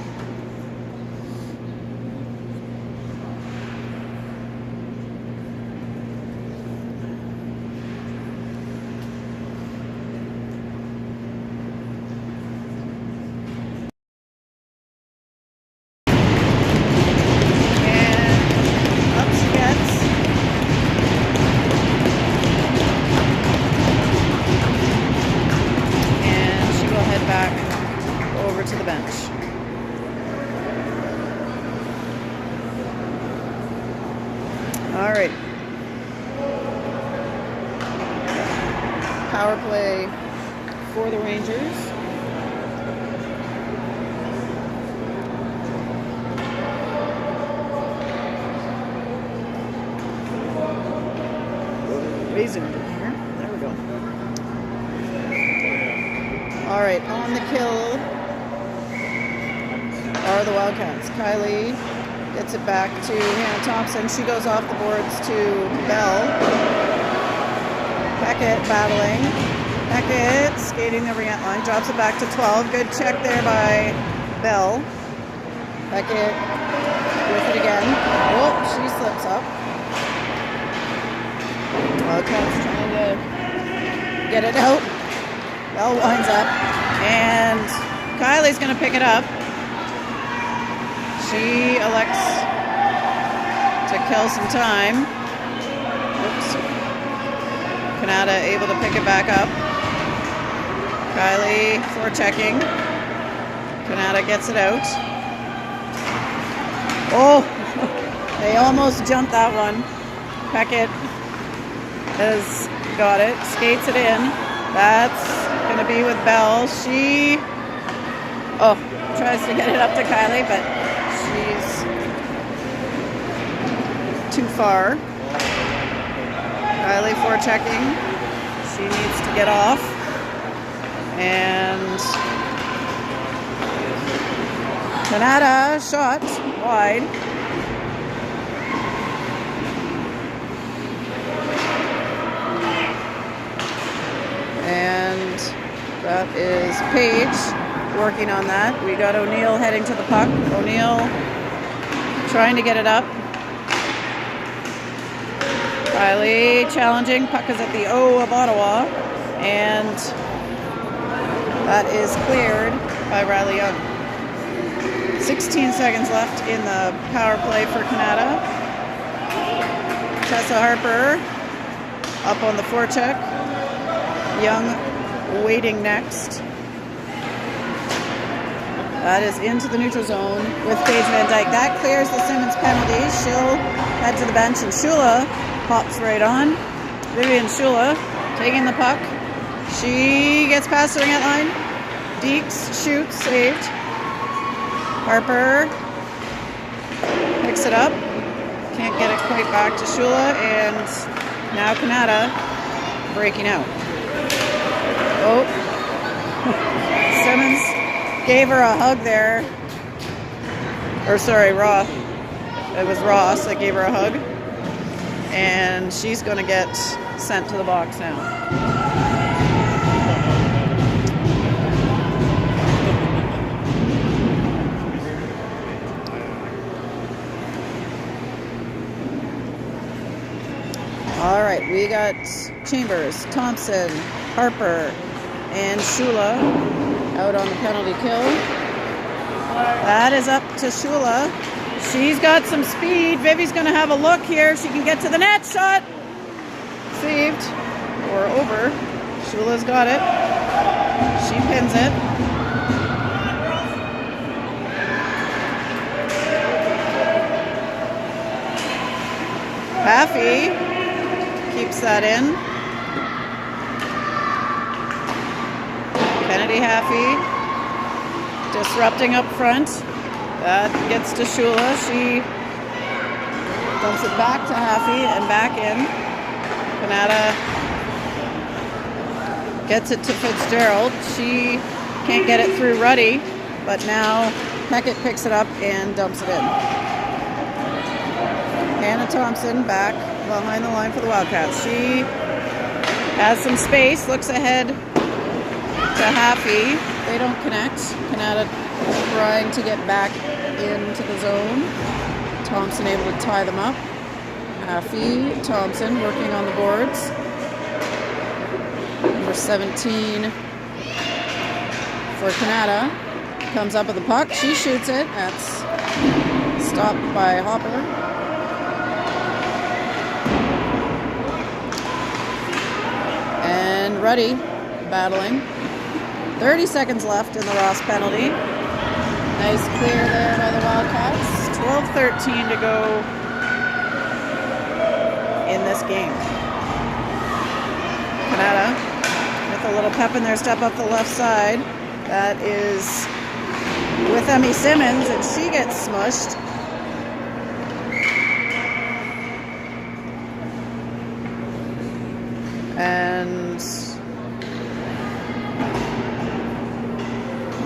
To the bench. All right. Power play for the Rangers. Raising it here. There we go. All right, on the kill are the Wildcats. Kylie gets it back to Hannah Thompson. She goes off the boards to Bell. Beckett battling. Beckett skating the Riant line. Drops it back to 12. Good check there by Bell. Beckett with it again. Oh, she slips up. Wildcats trying to get it out. Bell winds up. And Kylie's going to pick it up. She elects to kill some time. Oops. Kanata able to pick it back up. Kylie forechecking. Kanata gets it out. Oh, they almost jumped that one. Beckett has got it. Skates it in. That's going to be with Bell. She tries to get it up to Kylie, but she's too far. Kylie forechecking. She needs to get off. And Kanata shot wide. And that is Paige working on that. We got O'Neill heading to the puck. O'Neill trying to get it up. Kylie challenging. Puck is at the O of Ottawa. And that is cleared by Riley Young. 16 seconds left in the power play for Kanata. Tessa Harper up on the forecheck. Young waiting next. That is into the neutral zone with Paige Van Dyke. That clears the Simmons penalty. She'll head to the bench and Shula pops right on. Vivian Shula taking the puck. She gets past the ring line. Deeks shoots, saved. Harper picks it up. Can't get it quite back to Shula, and now Kanata breaking out. Oh, Simmons Gave her a hug there. Or sorry, Ross. It was Ross that gave her a hug. And she's going to get sent to the box now. All right, we got Chambers, Thompson, Harper, and Shula out on the penalty kill. That is up to Shula. She's got some speed. Vivi's going to have a look here. She can get to the net. Shot. Saved. Or over. Shula's got it. She pins it. Haffey keeps that in. Kennedy Haffey disrupting up front. That gets to Shula. She dumps it back to Haffey and back in. Kanata gets it to Fitzgerald. She can't get it through Ruddy, but now Peckett picks it up and dumps it in. Hannah Thompson back behind the line for the Wildcats. She has some space, looks ahead to Haffey. They don't connect. Kanata trying to get back into the zone. Thompson able to tie them up. Haffey, Thompson working on the boards. Number 17 for Kanata. Comes up with the puck. She shoots it. That's stopped by Hopper. And Ruddy battling. 30 seconds left in the Ross penalty. Nice clear there by the Wildcats. 12-13 to go in this game. Kanata with a little pep in their step up the left side. That is with Emmy Simmons, and she gets smushed. And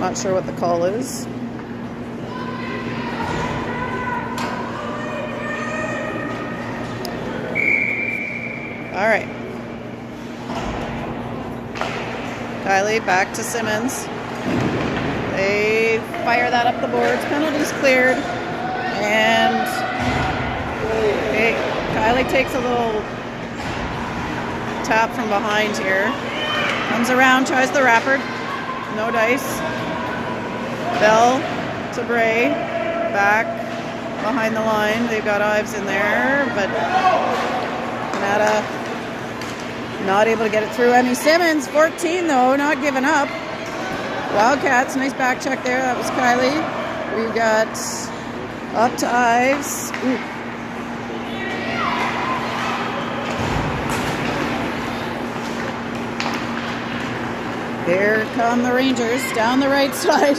not sure what the call is. All right. Kylie back to Simmons. They fire that up the boards. Penalties cleared. And Kylie takes a little tap from behind here. Comes around, tries the wrapper. No dice. Bell to Bray. Back behind the line. They've got Ives in there, but Kanata not able to get it through. Emmy Simmons, 14 though, not giving up. Wildcats, nice back check there. That was Kylie. We've got up to Ives. Ooh. Here come the Rangers down the right side.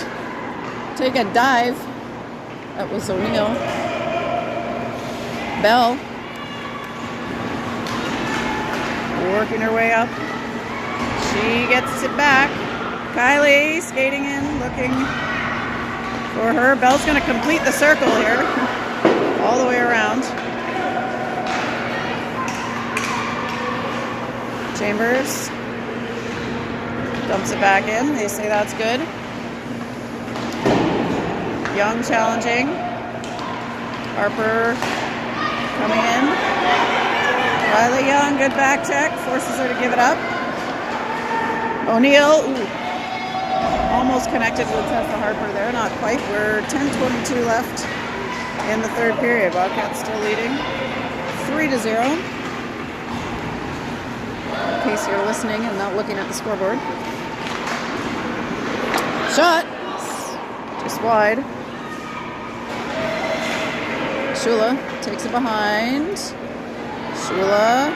Take a dive. That was O'Neill. Bell working her way up. She gets it back. Kylie skating in, looking for her. Bell's going to complete the circle here. All the way around. Chambers dumps it back in. They say that's good. Young challenging. Harper coming in. Riley Young, good back check. Forces her to give it up. O'Neill, almost connected with Tessa Harper there. Not quite. We're 10:22 left in the third period. Wildcats still leading 3-0. In case you're listening and not looking at the scoreboard. Shot. Just wide. Shula takes it behind. Shula,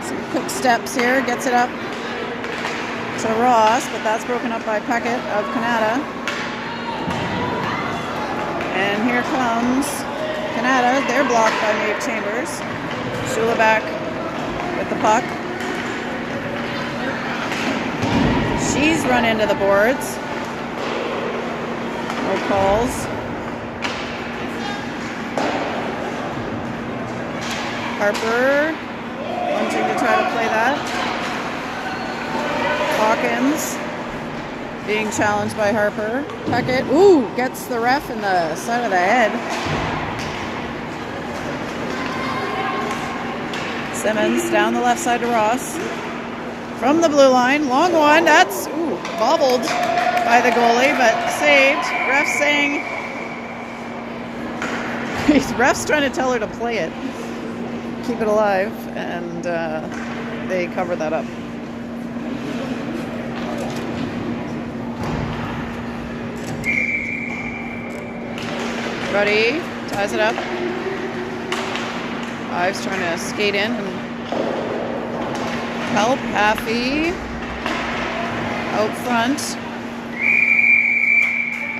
some quick steps here, gets it up to Ross, but that's broken up by Peckett of Kanata. And here comes Kanata. They're blocked by Maeve Chambers. Shula back with the puck. She's run into the boards. No calls. Harper wanting to try to play that. Hawkins being challenged by Harper. Peckett, ooh, gets the ref in the side of the head. Simmons down the left side to Ross. From the blue line, long one, that's, ooh, bobbled by the goalie, but saved. Ref saying, ref's trying to tell her to play it. Keep it alive, and they cover that up. Ruddy ties it up. Ives trying to skate in and help. Haffey out front,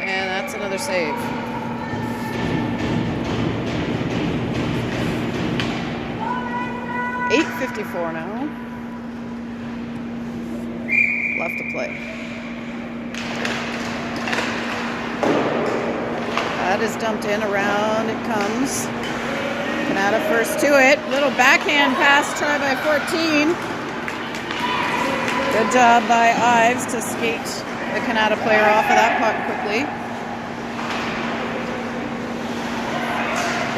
and that's another save. .8:54 now left to play. That is dumped in, around it comes. Kanata first to it. Little backhand pass try by 14. Good job by Ives to skate the Kanata player off of that puck quickly.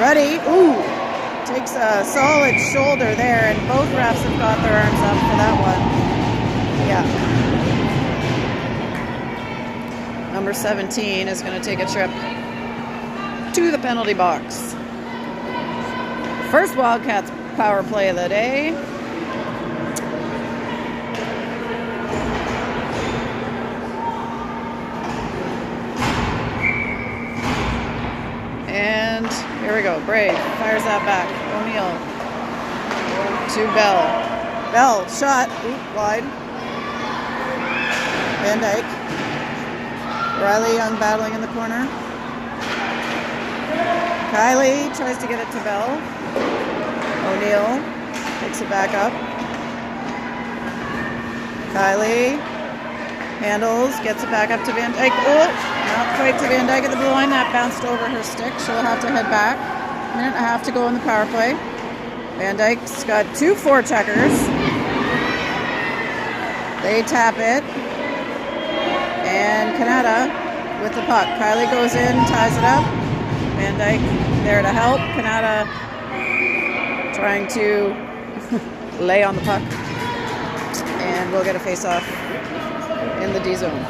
Ready? Ooh! Takes a solid shoulder there, and both refs have got their arms up for that one. Yeah. Number 17 is going to take a trip to the penalty box. First Wildcats power play of the day. And here we go. Bray fires that back. O'Neill to Bell. Bell shot. Oop, wide. Van Dyke. Riley Young battling in the corner. Kylie tries to get it to Bell. O'Neill picks it back up. Kylie handles, gets it back up to Van Dyke. Oh, not quite to Van Dyke at the blue line. That bounced over her stick. She'll have to head back. Minute and a half to go in the power play. Van Dyke's got 2 forecheckers. They tap it. And Kanata with the puck. Kylie goes in, ties it up. Van Dyke there to help. Kanata trying to lay on the puck. And we'll get a face-off in the D zone.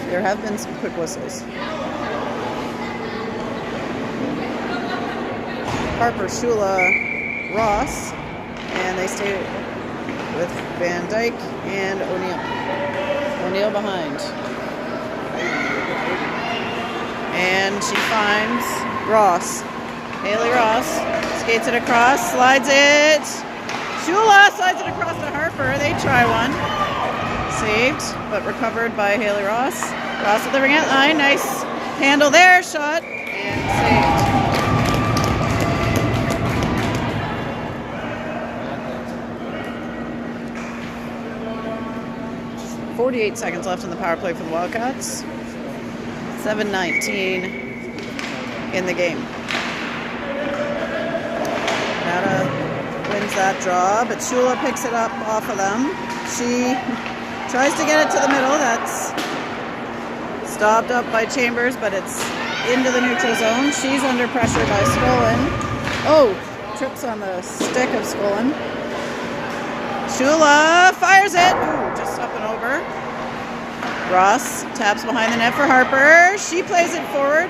There have been some quick whistles. Harper, Shula, Ross, and they stay with Van Dyke and O'Neill. O'Neill behind. And she finds Ross. Haley Ross skates it across, slides it. Shula slides it across to Harper. They try one. Saved, but recovered by Haley Ross. Ross at the ring line. Nice handle there. Shot and saved. 48 seconds left in the power play for the Wildcats. 7:19 in the game. Kanata wins that draw, but Shula picks it up off of them. She tries to get it to the middle. That's stopped up by Chambers, but it's into the neutral zone. She's under pressure by Skolin. Oh, trips on the stick of Skolin. Shula fires it. Ooh, just up and over. Ross taps behind the net for Harper. She plays it forward.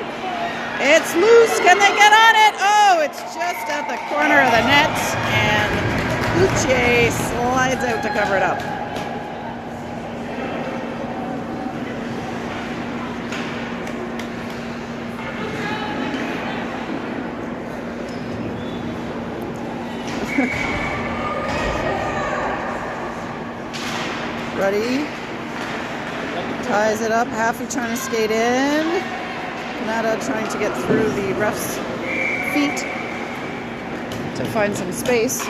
It's loose. Can they get on it? Oh, it's just at the corner of the net, and Uche slides out to cover it up. Ruddy ties it up. Haffey trying to skate in. Kanata trying to get through the ref's feet to find some space.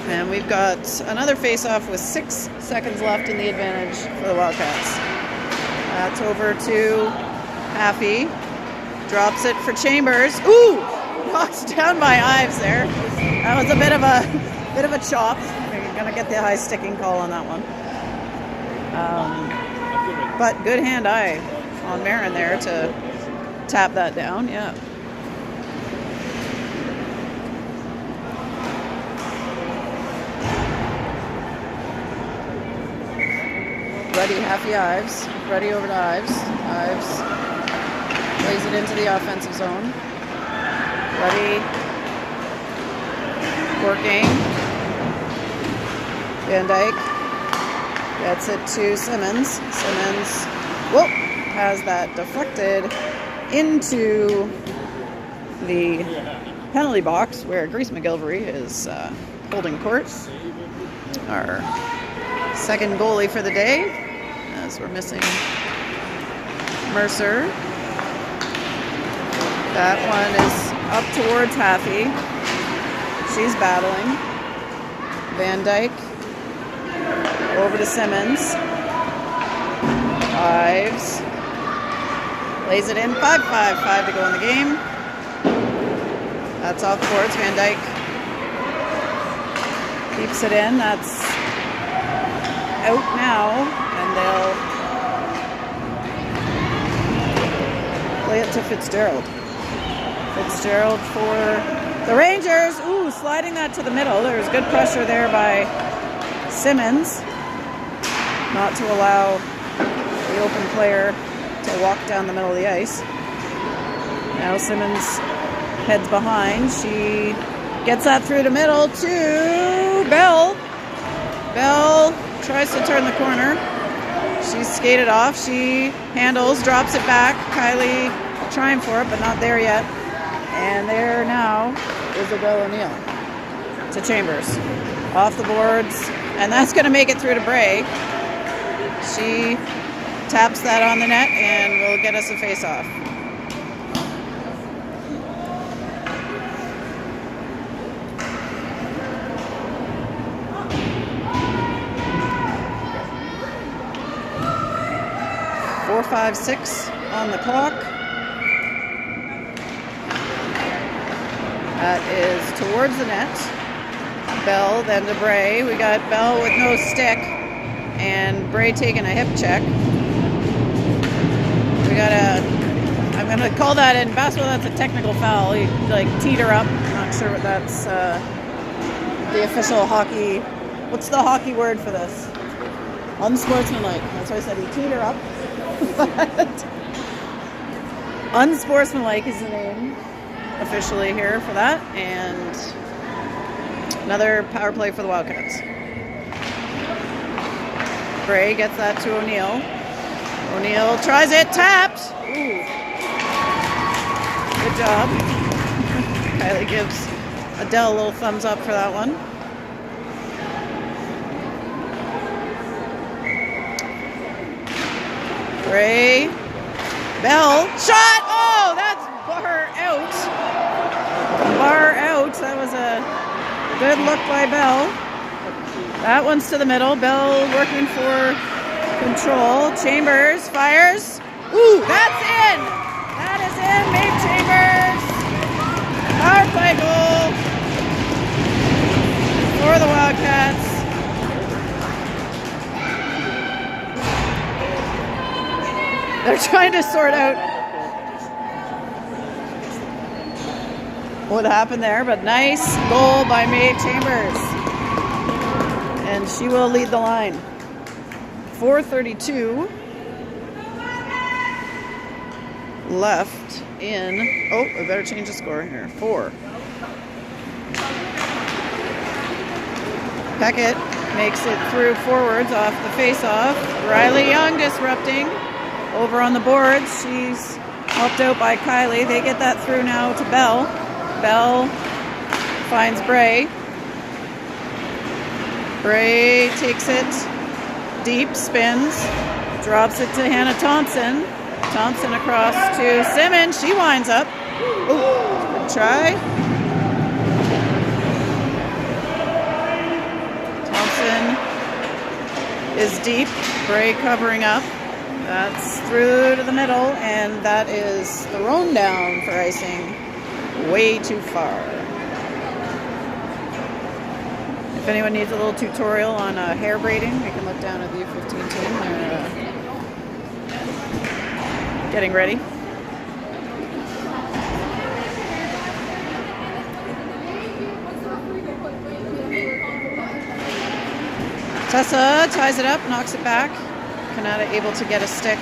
And we've got another face-off with 6 seconds left in the advantage for the Wildcats. That's over to Haffey. Drops it for Chambers. Ooh! Knocked down by Ives there. That was a bit of a chop. We're gonna get the high sticking call on that one. But good hand-eye on Marin there to tap that down. Yeah. Ready, Haffey, Ives. Ready over to Ives. Ives plays it into the offensive zone. Ready. Working. Van Dyke gets it to Simmons. Simmons, whoop, has that deflected into the penalty box where Grease McGilvery is holding court. Our second goalie for the day, as we're missing Mercer. That one is up towards Haffey. She's battling. Van Dyke over to Simmons. Ives lays it in. 5 to go in the game. That's off boards. Van Dyke keeps it in. That's out now, and they'll play it to Fitzgerald. Fitzgerald for the Rangers. Ooh, sliding that to the middle. There's good pressure there by Simmons, not to allow the open player to walk down the middle of the ice. Now Simmons heads behind. She gets that through the middle to Bell. Bell tries to turn the corner. She's skated off. She handles, drops it back. Kylie trying for it, but not there yet. And there now is Isabel O'Neill to Chambers. Off the boards. And that's going to make it through to Bray. She taps that on the net and will get us a face-off. Four, 5, 6 on the clock. That is towards the net. Bell, then to Bray. We got Bell with no stick, and Bray taking a hip check. We got I'm going to call that in basketball, that's a technical foul. He teed her up. Not sure what that's the official hockey. What's the hockey word for this? Unsportsmanlike. That's why I said he teed her up. But unsportsmanlike is the name officially here for that, and another power play for the Wildcats. Bray gets that to O'Neill. O'Neill tries it, tapped. Ooh. Good job. Kylie gives Adele a little thumbs up for that one. Bray. Bell. Shot! Oh, that's bar out. Bar out. That was a good look by Bell. That one's to the middle. Bell working for control. Chambers fires. Ooh, that's in! That is in. Maeve Chambers. Power play goal for the Wildcats. They're trying to sort out what happened there, but nice goal by Maeve Chambers. And she will lead the line. 4:32 left in, oh, I better change the score here. 4. Peckett makes it through forwards off the face-off. Riley Young disrupting. Over on the boards, she's helped out by Kylie. They get that through now to Bell. Bell finds Bray. Bray takes it deep, spins, drops it to Hannah Thompson. Thompson across to Simmons. She winds up. Ooh, good try. is deep. Bray covering up. That's through to the middle, and that is thrown down for icing way too far. If anyone needs a little tutorial on hair braiding, we can look down at the U15 team. They're getting ready. Tessa ties it up, knocks it back. Kanata able to get a stick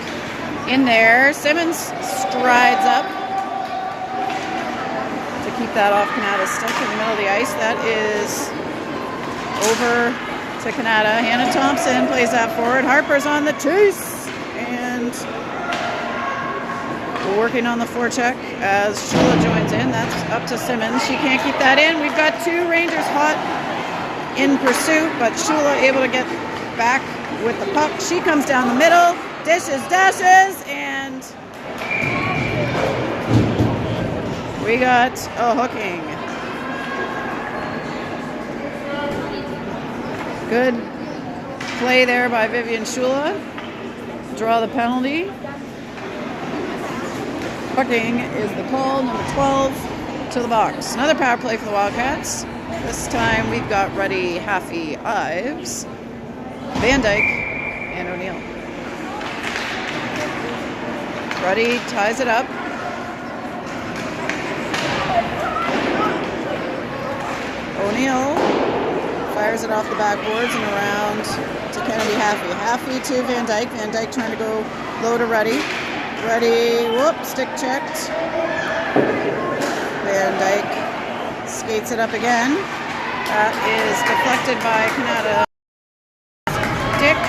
in there. Simmons strides up to keep that off Kanata's stick in the middle of the ice. That is over to Kanata. Hannah Thompson plays that forward. Harper's on the chase and working on the forecheck as Shula joins in. That's up to Simmons. She can't keep that in. We've got two Rangers hot in pursuit, but Shula able to get back with the puck. She comes down the middle, dishes, dashes, and we got a hooking. Good play there by Vivian Shula. Draw the penalty. Hooking is the call, number 12 to the box. Another power play for the Wildcats. This time we've got Ruddy, Haffey, Ives, Van Dyke, and O'Neill. Ruddy ties it up. O'Neill fires it off the backboards and around to Kennedy Haffey. Haffey to Van Dyke. Van Dyke trying to go low to Ruddy. Ruddy, whoop, stick checked. Van Dyke skates it up again. That is deflected by Kanata. Dick.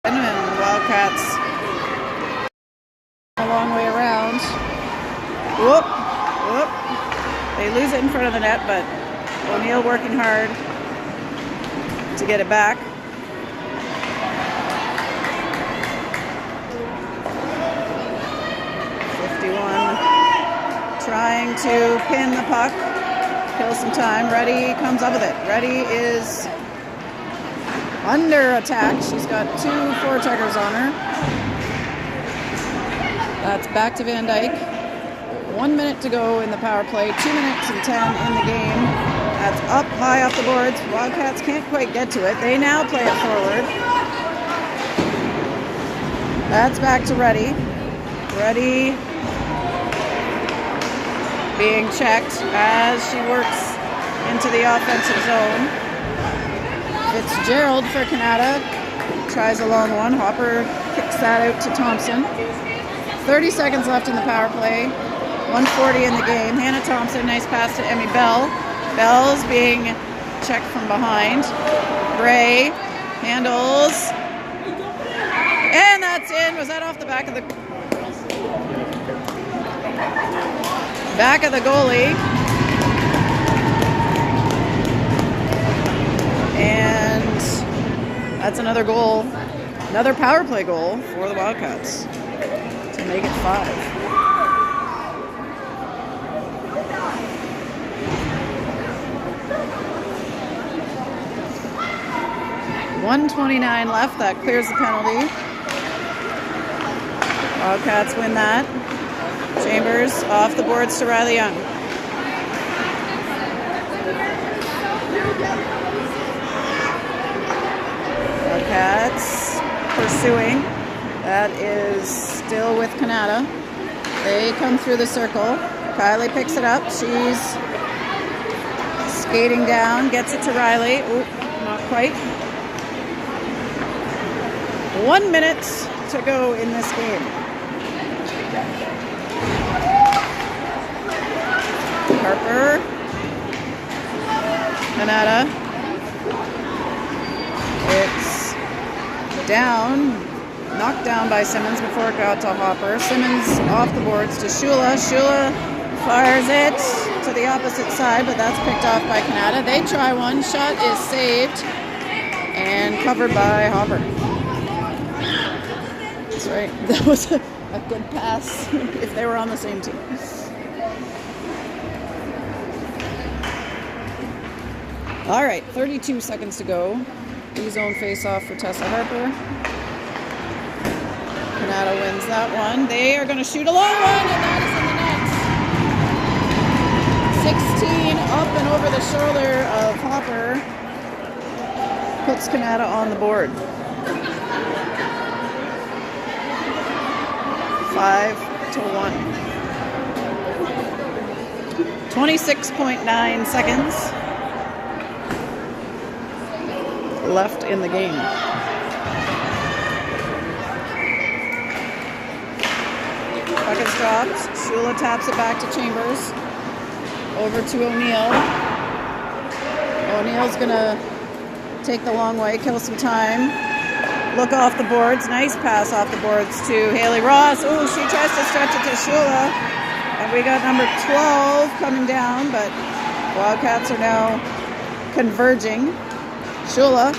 And Wildcats a long way around. Whoop, whoop. They lose it in front of the net, but O'Neill working hard to get it back. Trying to pin the puck, kill some time. Reddy comes up with it. Reddy is under attack. She's got two forecheckers on her. That's back to Van Dyke. 1 minute to go in the power play. 2 minutes and 10 in the game. That's up high off the boards. Wildcats can't quite get to it. They now play it forward. That's back to Reddy. Reddy being checked as she works into the offensive zone. Fitzgerald for Kanata. Tries a long one. Hopper kicks that out to Thompson. 30 seconds left in the power play. 1:40 in the game. Hannah Thompson, nice pass to Emmy Bell. Bell's being checked from behind. Bray handles. And that's in. Was that off the back of the goalie? And that's another goal. Another power play goal for the Wildcats to make it 5. .129 left. That clears the penalty. Wildcats win that. Chambers off the boards to Riley Young. Wildcats pursuing. That is still with Kanata. They come through the circle. Kylie picks it up. She's skating down, gets it to Riley. Oop, not quite. 1 minute to go in this game. Harper. Kanata. It's down. Knocked down by Simmons before it got to Hopper. Simmons off the boards to Shula. Shula fires it to the opposite side, but that's picked off by Kanata. They try one. Shot is saved and covered by Hopper. That's right. That was a good pass if they were on the same team. All right, 32 seconds to go E-zone face-off for Tessa Harper. Kanata wins that one. They are going to shoot a long one, and that is in the net. 16 up and over the shoulder of Hopper puts Kanata on the board. 5-1. 26.9 seconds left in the game. Puck is dropped. Shula taps it back to Chambers. Over to O'Neill. O'Neill's gonna take the long way, kill some time. Look off the boards. Nice pass off the boards to Haley Ross. Ooh, she tries to stretch it to Shula. And we got number 12 coming down, but Wildcats are now converging. Shula,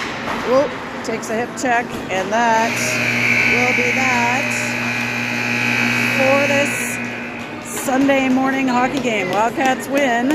whoop, takes a hip check, and that will be that for this Sunday morning hockey game. Wildcats win